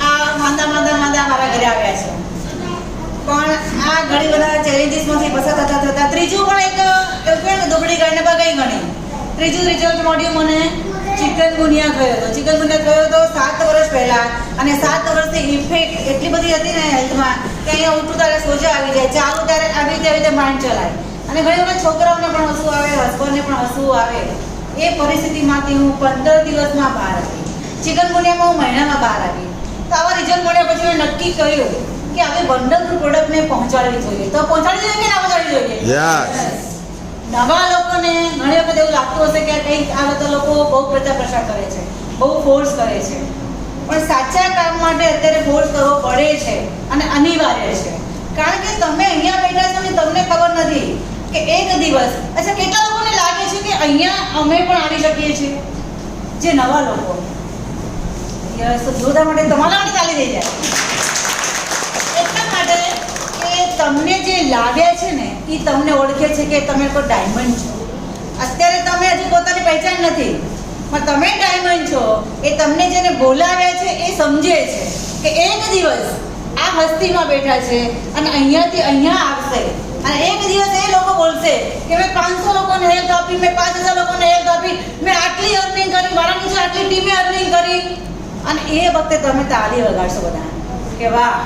આ માંદા મારા ઘરે આવ્યા છે. પણ આ ઘણી બધા ચેલેન્જીસમાંથી પસાર થતા ત્રીજું પણ એક એવું કહે ને દુબળી ગાયને બગાઈ ગણી. ત્રીજું રિઝલ્ટ મળ્યું મને ચિકનગુનિયા થયો હતો. ચિકનગુનિયા થયો હતો 7 વર્ષ પહેલાં. અને 7 વર્ષથી ઇફેક્ટ એટલી બધી હતી ને હેલ્થમાં કે અહીંયા ઉઠું ત્યારે સોજા આવી જાય, ચાલુ ત્યારે આવી રીતે માઇન્ડ ચલાય. અને ઘણી વખત છોકરાઓને પણ હસવું આવે, હસબન્ડને પણ હસવું આવે. એ પરિસ્થિતિમાંથી હું 15 દિવસમાં બહાર આવી. ચિકનગુનિયામાં હું મહિનામાં બહાર આવી. તો આવા રિઝલ્ટ મળ્યા પછી મેં નક્કી કર્યું કે હવે વંડરફુલ પ્રોડક્ટને પહોંચાડવી જોઈએ. તો પહોંચાડવી જોઈએ કે ના પહોંચાડવી જોઈએ? નવા લોકોને ઘણી વખત એવું લાગતું હશે કે કંઈક આ બધા લોકો બહુ પ્રચાર પ્રસાર કરે છે, બહુ ફોર્સ કરે છે. પણ સાચા કામ માટે અત્યારે ફોર્સ કરવો પડે છે અને અનિવાર્ય છે. કારણ કે તમે અહીંયા બેઠા છો ને તમને ખબર નથી કે એક દિવસ, અચ્છા કેટલા લોકોને લાગે છે કે અહીંયા અમે પણ આવી શકીએ છીએ? જે નવા લોકો જોતા માટે તમારા માટે તાલી થઈ જાય. એટલા માટે કે તમને જે લાવ્યા છે ને એ તમને ઓળખે છે કે તમે કોઈ ડાયમંડ છો. અત્યારે તમે હજુ પોતાની પહેચાન નથી, પણ તમે ડાયમંડ છો. એ તમને જેને બોલાવ્યા છે એ સમજે છે કે એક દિવસ આ હસ્તીમાં બેઠા છે અને અહીંયાથી અહીંયા આવશે. અને એક દિવસ એ લોકો બોલશે કે મેં 500 લોકોને હેલ્પ આપી, મેં 5000 લોકોને હેલ્પ આપી, મેં આટલી અર્નિંગ કરી, મારા નીચે આટલી ટીમે અર્નિંગ કરી. અને એ વખતે તમે તાળી વગાડશો બધા કે વાહ.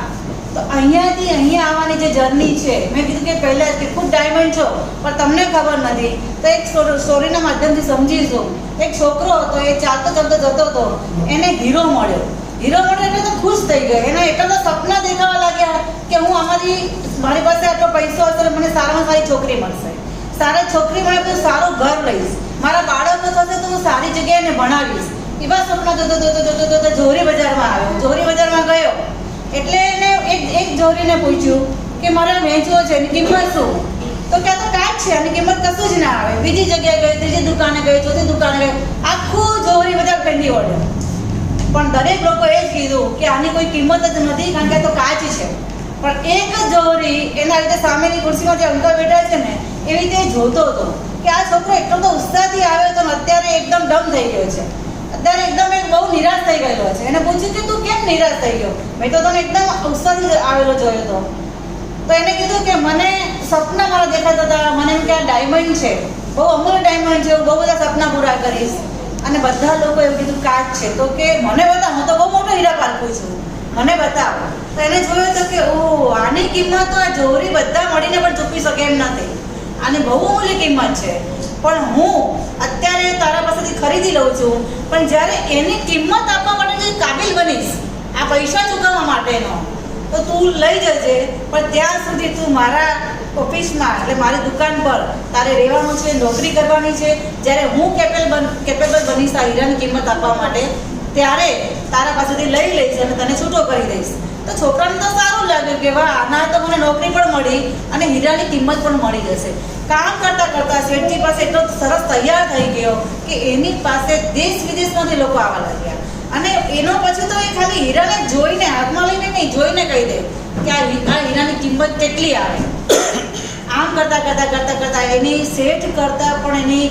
તો અહીંયાથી અહીંયા આવવાની જે જર્ની છે, મેં કીધું કે પહેલાં કે ખુદ ડાયમંડ છો પણ તમને ખબર નથી. તો એક સ્ટોરીના માધ્યમથી સમજીશું. એક છોકરો હતો, એ ચાલતો ચાલતો જતો હતો, એને હીરો મળ્યો. હીરો મળ્યો એટલે તો ખુશ થઈ ગયો. એના એટલા તો સપના દેખાવા લાગ્યા કે હું આમાંથી મારી પાસે આટલો પૈસો હશે, મને સારામાં સારી છોકરી મળશે, સારી છોકરી મળે તો સારું ઘર લઈશ, મારા બાળકો થશે તો હું સારી જગ્યાએ એને ભણાવીશ. એવા સપના જોતો જોરી બજારમાં આવ્યો. જોરી બજારમાં ગયો એટલે એને એક જોરીને પૂછ્યું કે મારે વેચવો છે, એની કિંમત શું? તો ક્યાં તો કાચ છે, આની કિંમત કશું જ ના આવે. બીજી જગ્યાએ ગયો, ત્રીજી દુકાને ગયો, ચોથી દુકાને ગયો, આખું જોરી બજાર ફેંદી વળ્યો. પણ દરેક લોકો એ જ કીધું કે આની કોઈ કિંમત જ નથી, કારણ કે આ તો કાચ છે. પણ એક જ જોરી એના રીતે સામેની ખુરશીમાં જે અંકલ બેઠા છે ને એવી રીતે જોતો હતો કે આ છોકરો એટલો તો ઉત્સાહથી આવ્યો હતો ને અત્યારે એકદમ ડમ થઈ ગયો છે. અત્યારે એકદમ એક બહુ નિરાશ થઈ ગયેલો છે. એને પૂછ્યું કે તું કેમ નિરાશ થઈ ગયો? મેં તો તને એકદમ ઉત્સાહથી આવેલો જોયો હતો. તો એને કીધું કે મને સપના મારા દેખાતા હતા, મને એમ કે આ ડાયમંડ છે, બહુ અમૂલ્ય ડાયમંડ છે, હું બહુ બધા સપના પૂરા કરીશ. અને બધા લોકો એવું કીધું કાચ છે. તો કે મને બતાવ, હું તો બહુ મોટો હીરા પારખું છું, મને બતાવો. તો એને જોયું તો કે ઓહ, આની કિંમત તો આ જોરી બધા મળીને પણ ચૂકવી શકે એમ નથી, આની બહુ અમૂલ્ય કિંમત છે. પણ હું અત્યારે તારા પાસેથી ખરીદી લઉં છું, પણ જ્યારે એની કિંમત આપવા માટે જે કાબિલ બનીશ આ પૈસા ચૂકવવા માટેનો, તો તું લઈ જજે. પણ ત્યાં સુધી તું મારા ઓફિસમાં એટલે મારી દુકાન પર તારે રહેવાનું છે, નોકરી કરવાની છે. જ્યારે હું કેપેબલ બનીશ આ હીરાની કિંમત આપવા માટે, ત્યારે તારા પાસેથી લઈ લઈશ અને તને છૂટો કરી દઈશ. તો છોકરાને તો સારું લાગ્યું કે વાહ આના તો મને નોકરી પણ મળી અને હીરાની કિંમત પણ મળી જશે. કામ કરતાં કરતાં શેઠજી પાસે એટલો સરસ તૈયાર થઈ ગયો કે એની પાસે દેશ વિદેશમાંથી લોકો આવવા લાગ્યા. અને એનો પછી તો એ ખાલી હીરાને જોઈને, હાથમાં લઈને નહીં, જોઈને કહી દે કે આ હીરાની કિંમત કેટલી આવે. આમ કરતાં એની શેઠ કરતાં પણ એની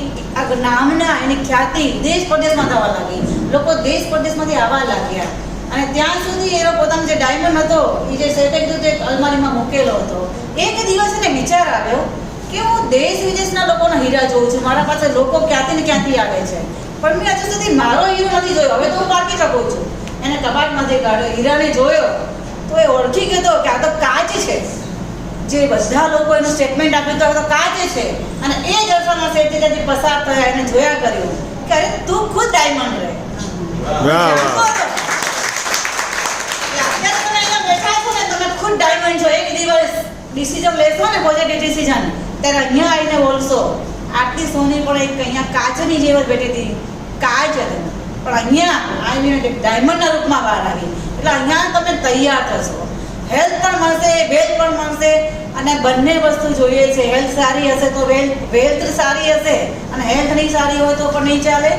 નામના, એની ખ્યાતિ દેશ પ્રદેશમાં થવા લાગી. લોકો દેશ પ્રદેશમાંથી આવવા લાગ્યા. અને ત્યાં સુધી એનો પોતાનો જે ડાયમંડ હતો એ જે શેઠે કીધું તે અલમારીમાં મૂકેલો હતો. એક દિવસ એને વિચાર આવ્યો કે હું દેશ વિદેશના લોકોના હીરા જોઉં છું, મારા પાસે લોકો ક્યાંથી ને ક્યાંથી આવે છે, પણ મેં હજુ સુધી મારો હીરો નથી જોયો. હવે તો હું પારખી શકું છું. એને કબાટમાંથી કાઢ્યો, હીરાને જોયો તો એ ઓળખી ગયો કે આ તો કાચ છે. જે બધા લોકો એનું સ્ટેટમેન્ટ આપ્યું તો કાચ છે. અને એ જ અરસામાં શેઠજી ત્યાંથી પસાર થયા, એને જોયા કર્યું કે અરે તું ખુદ ડાયમંડ રહે. તમે ખુદ ડાયમંડ છો. એક દિવસ ડિસિઝન લેશો ને, પોઝિટિવ ડિસિઝન, ત્યારે અહીંયા આવીને બોલશો આટલી સોની પણ એક અહીંયા કાચની જેવ જ બેઠી હતી, કાચ હતી, પણ અહીંયા આવીને ડાયમંડના રૂપમાં બહાર આવી. એટલે અહીંયા તમે તૈયાર થશો. હેલ્થ પણ મળશે, વેલ્થ પણ મળશે. અને બંને વસ્તુ જોઈએ છે. હેલ્થ સારી હશે તો વેલ્થ સારી હશે, અને હેલ્થ નહીં સારી હોય તો પણ નહીં ચાલે.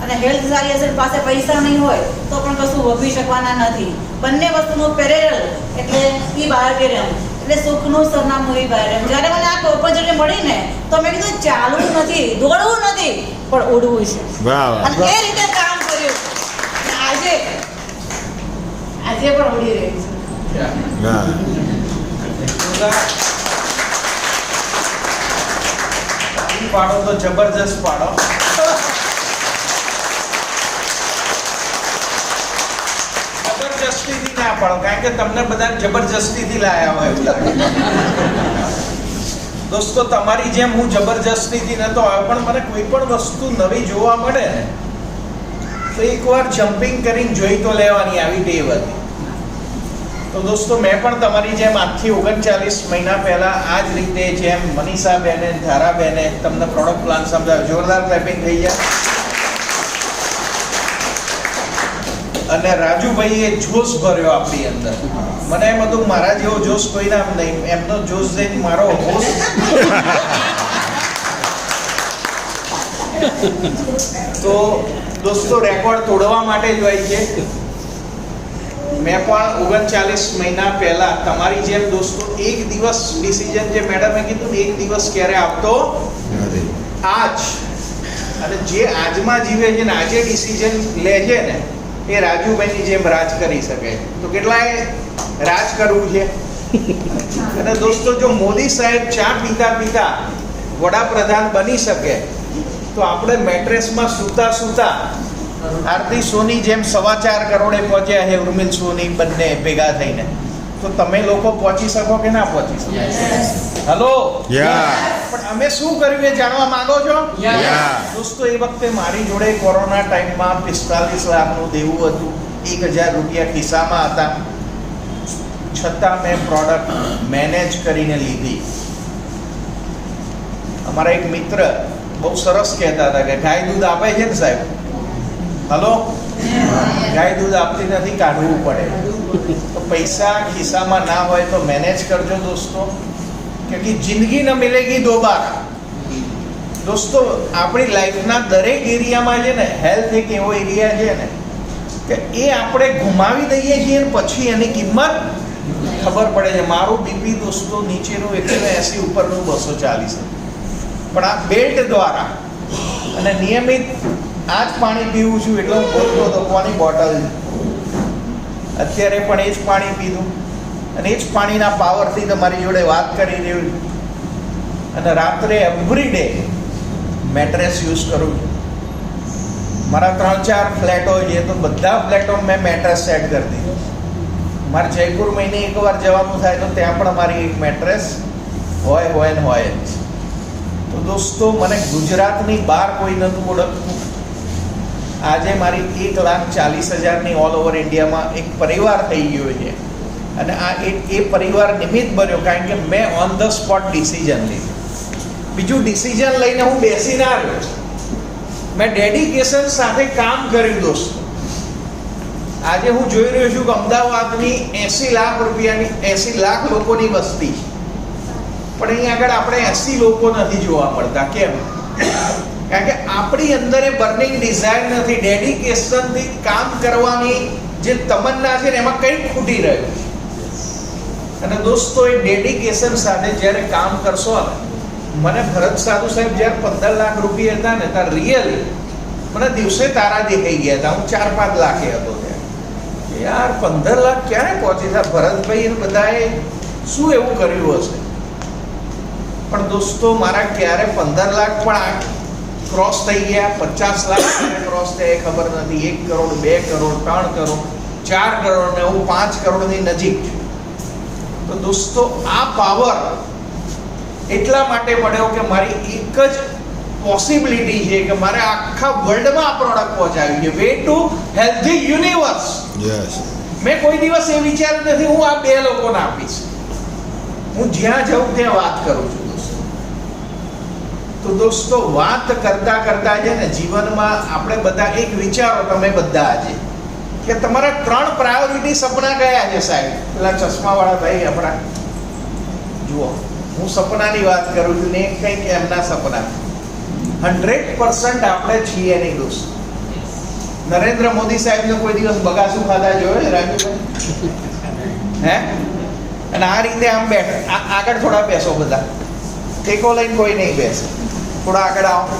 અને હેલ્થ સારી હશે, પાસે પૈસા નહીં હોય તો પણ કશું વધી શકવાના નથી. બંને વસ્તુનું પેરેરલ એટલે ઈ બાયોટેરિયમ, એટલે સુખનું સરનામું ઈ બાયોટેરિયમ. જ્યારે મને આ ઓપોર્ચ્યુનિટી મળી ને તો મેં કીધું ચાલવું નથી, દોડવું નથી, પણ ઉડવું છે. અને એ રીતે કામ કર્યું. આજે પણ ઉડી રહી છે. પાડો તો જબરજસ્ત પાડો. જબરજસ્તીથી ના પાડો, કારણ કે તમને બધા જબરજસ્તીથી લાયા હોય. દોસ્તો, તમારી જેમ હું જબરજસ્તીથી નતો આવ્યો, પણ મને કોઈ પણ વસ્તુ નવી જોવા મળે ને તો એકવાર જમ્પિંગ કરીને જોઈ તો લેવાની આવી ટેવ હતી. તો દોસ્તો, મેં પણ તમારી જેમ આજથી 39 મહિના પહેલા આ જ રીતે જેમ મનીષાબેને, ધારાબેને તમને પ્રોડક્ટ પ્લાન સમજાવ્યો. જોરદાર ક્લેપિંગ થઈ જાય. અને રાજુભાઈએ જોશ ભર્યો આપણી અંદર. મને એમ હતું મારા જેવો જોશ કોઈના નહીં, એમનો જોશ જોઈને મારો હોશ. તો દોસ્તો, રેકોર્ડ તોડવા માટે જ હોય છે. મેં પણ 39 મહિના પહેલા તમારી જેમ દોસ્તો એક દિવસ ડિસિઝન, જે મેડમે કીધું એક દિવસ ક્યારે આવતો આજ, અને જે આજમાં જીવે છે ને આજે ડિસિઝન લે છે ને એ રાજુભાઈની જેમ રાજ કરી શકે. તો કેટલાય રાજ કરવું છે. અને દોસ્તો, જો મોદી સાહેબ ચા પીતા પીતા વડાપ્રધાન બની શકે તો આપણે મેટ્રેસમાં સૂતા આરતી સોની જેમ 4.25 કરોડે પહોંચ્યા છે, ઉર્મિલ સોની બંને ભેગા થઈને. તો તમે લોકો પહોંચી શકો કે ના પહોંચી શકો? હલો, પણ અમે શું કર્યું એ જાણવા માંગો છો? દોસ્તો, એ વખતે મારી જોડે કોરોના ટાઈમમાં 45 લાખનું દેવું હતું, 1000 રૂપિયા ખિસ્સામાં હતા, છતાં મેં પ્રોડક્ટ મેનેજ કરીને લીધી. અમારા એક મિત્ર બહુ સરસ કહેતા હતા કે ગાય દૂધ આપે છે ને સાહેબ, હલો, ગાય દૂધ આપતી નથી, કાઢવું પડે. તો પૈસા ખિસ્સામાં ના હોય તો મેનેજ કરજો દોસ્તો, ક્યોંકि જિંદગી ન મિલેગી દોબારા. દોસ્તો, આપણી લાઈફના દરેક એરિયામાં છે ને, હેલ્થ એક એવો એરિયા છે ને કે એ આપણે ગુમાવી દઈએ છીએ ને પછી એની કિંમત ખબર પડે છે. મારું બીપી દોસ્તો નીચેનું 180, ઉપરનું 240, પણ આ બેલ્ટ દ્વારા અને નિયમિત આ જ પાણી પીવું છું. એટલે હું બોલતો હતો કોની બોટલ, અત્યારે પણ એ જ પાણી પીધું અને એ જ પાણીના પાવરથી તમારી જોડે વાત કરી રહ્યું. અને રાત્રે એવરી ડે મેટ્રેસ યુઝ કરું છું. મારા 3-4 ફ્લેટો છે તો બધા ફ્લેટો મેં મેટ્રેસ સેટ કરી દીધું. મારે જયપુર મહિને એકવાર જવાનું થાય તો ત્યાં પણ મારી એક મેટ્રેસ હોય ને હોય જ. તો દોસ્તો, મને ગુજરાતની બહાર કોઈ નહોતું ઓળખતું. આજે મારી 1,40,000ની ઓલ ઓવર ઇન્ડિયામાં એક પરિવાર થઈ ગયો છે. અને આ એ પરિવાર નિમિત્ત બન્યો કારણ કે મેં ઓન ધ સ્પોટ ડિસિઝન લીધું. બીજું ડિસિઝન લઈને હું બેસી ના રહ્યો, મેં ડેડિકેશન સાથે કામ કર્યું દોસ્તો. આજે હું જોઈ રહ્યો છું કે અમદાવાદની 80 લાખ રૂપિયાની 80 લાખ લોકોની વસ્તી છે, પણ અહીં આગળ આપણે 80 લોકો નથી જોવા મળતા. કેમ? કારણ કે આપણી અંદર એ બર્નિંગ ડિઝાયર નથી, ડેડિકેશનથી કામ કરવાની જે તમન્ના છે ને એમાં કંઈક ખૂટી રહ્યું છે. અને દોસ્તો, એ ડેડિકેશન સાથે જ્યારે કામ કરશો ને, મને ભરત સાધુ સાહેબ જ્યારે 15 લાખ રૂપિયા હતા ને ત્યારે રિયલી મને દિવસે તારા દેખાઈ ગયા હતા. હું 4-5 લાખે હતો ત્યારે. યાર 15 લાખ ક્યારે પહોંચી હતા ભરતભાઈ ને બધાએ શું એવું કર્યું હશે? પણ દોસ્તો, મારા ક્યારે 15 લાખ પણ ક્રોસ થઈ ગયા, 50 લાખ ક્રોસ થયા ખબર નથી. 1 કરોડ, 2 કરોડ, 3 કરોડ, 4 કરોડ ને હું 5 કરોડની નજીક છું. તો દોસ્તો, આ પાવર એટલા માટે મળ્યો કે મારી એક જ પોસિબિલિટી છે કે મારે આખા વર્લ્ડમાં આ પ્રોડક્ટ પહોંચાડવી છે. Way to healthy universe. મેં કોઈ દિવસ એ વિચાર્યું નથી હું આ 2 લોકોને આપીશ. હું જ્યાં જાઉં ત્યાં વાત કરું છું. તો દોસ્તો, વાત કરતા કરતા છે ને જીવનમાં આપણે બધા એક વિચારો, તમે બધા આજે કે તમારા 3 પ્રાયોરિટી સપના કયા છે સાહેબ? પેલા ચશ્માવાળા ભાઈ આપણા જુઓ, હું સપનાની વાત કરું છું ને કંઈક એમના સપના. 100% આપણે છીએ નહીં દોસ્તો. નરેન્દ્ર મોદી સાહેબને કોઈ દિવસ બગાસું ખાધા જોયો રાજુભાઈ? હે? અને આ રીતે આમ બેઠા, આગળ થોડા બેસો બધા, ટેકો લઈને કોઈ નહીં બેસે, થોડા આગળ આવો.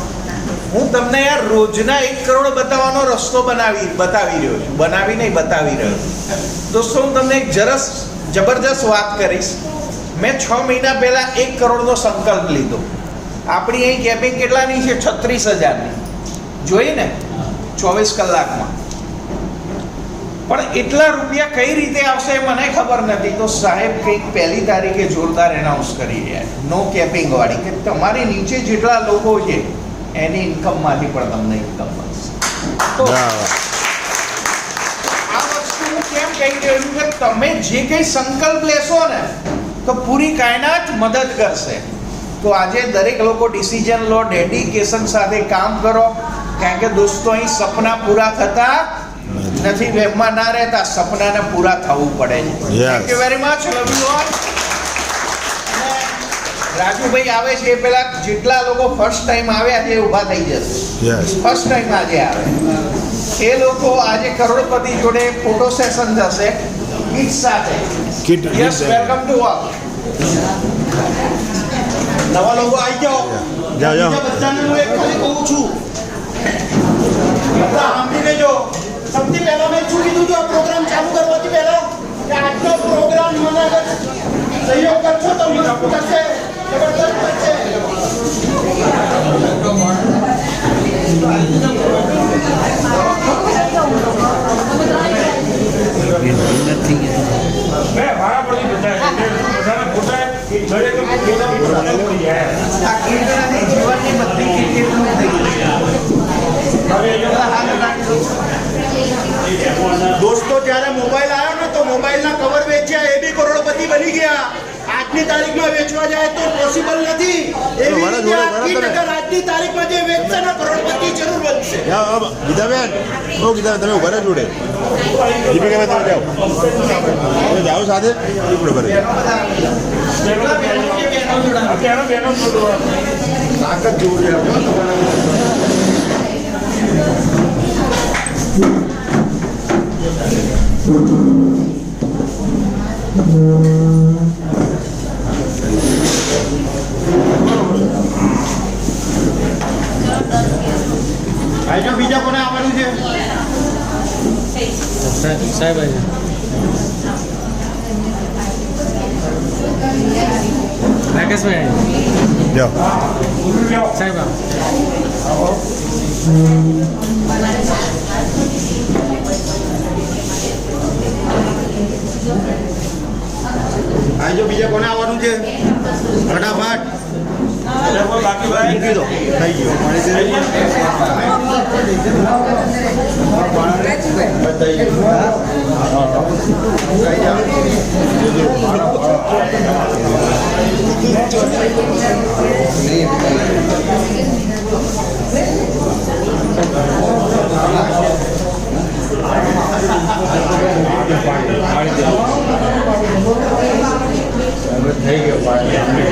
હું તમને યાર રોજના 1 કરોડ બતાવવાનો રસ્તો બતાવી રહ્યો છું. બનાવી નહીં, બતાવી રહ્યો છું. દોસ્તો, હું તમને એક જબરજસ્ત વાત કરીશ. મેં 6 મહિના પહેલા 1 કરોડનો સંકલ્પ લીધો. આપણી અહીં કેપિંગ કેટલાની છે? 36,000ની. જોઈ ને 24 કલાકમાં. પણ એટલા રૂપિયા કઈ રીતે આવશે મને ખબર નથી. તો સાહેબ કંઈક 1 તારીખે જોરદાર એનાઉન્સ કરી રહ્યા, નો કેપિંગ વાળી, કે તમારી નીચે જેટલા લોકો છે એની ઇન્કમમાંથી પણ તમને ઇન્કમ મળશે. તો આ વસ્તુ હું કેમ કહી રહ્યો છું કે તમે જે કંઈ સંકલ્પ લેશો ને તો પૂરી કાયનાત મદદ કરશે. તો આજે દરેક લોકો ડિસિઝન લો, ડેડિકેશન સાથે કામ કરો. કારણ કે દોસ્તો, અહીં સપના પૂરા થતા નથી, વેબમાં ના રહેતા, સપનાને પૂરા થવું પડે છે. Thank you very much, love you all. Rajubhai આવે છે એ પહેલા જેટલા લોકો ફર્સ્ટ ટાઈમ આવ્યા છે ઊભા થઈ જશે. ફર્સ્ટ ટાઈમ આજે આવે એ લોકો આજે કરોડપતિ જોડે ફોટો સેશન થશે કિટ સાથે. Yes, welcome to all. નવા લોકો આવી જાઓ. બધાને હું એક ખાલી કહું છું, બધા સાંભળી લેજો. સૌથી પહેલા મેં શું કીધું હતું આ પ્રોગ્રામ ચાલુ કરવાથી પહેલા કે આજનો પ્રોગ્રામ મને અગર સહયોગ કરશો તો મસ્ત થશે, જબરદસ્ત થશે. જીવનની બધી દોસ્તો, જ્યારે મોબાઈલ આવ્યો ને તો મોબાઈલના કવર વેચ્યા, એ બી કરોડપતિ બની ગયા. આજની તારીખમાં વેચવા જાય તો પોસિબલ નથી. એવી રીતે આજની તારીખમાં જે વેચશે ને કરોડપતિ જરૂર બનશે. ગીતાબેન, ઓ ગીતા, તમે ઉભા રહો જોડે. દીપિકા, તમે જાઓ, જાઓ સાથે તાકાત જોવું બીજા કોને આવવાનું છે સાહેબ? રાકેશભાઈ સાહેબ આજો. બીજા કોને આવવાનું છે? ફટાફટ મૂકી દો. થઈ ગયો.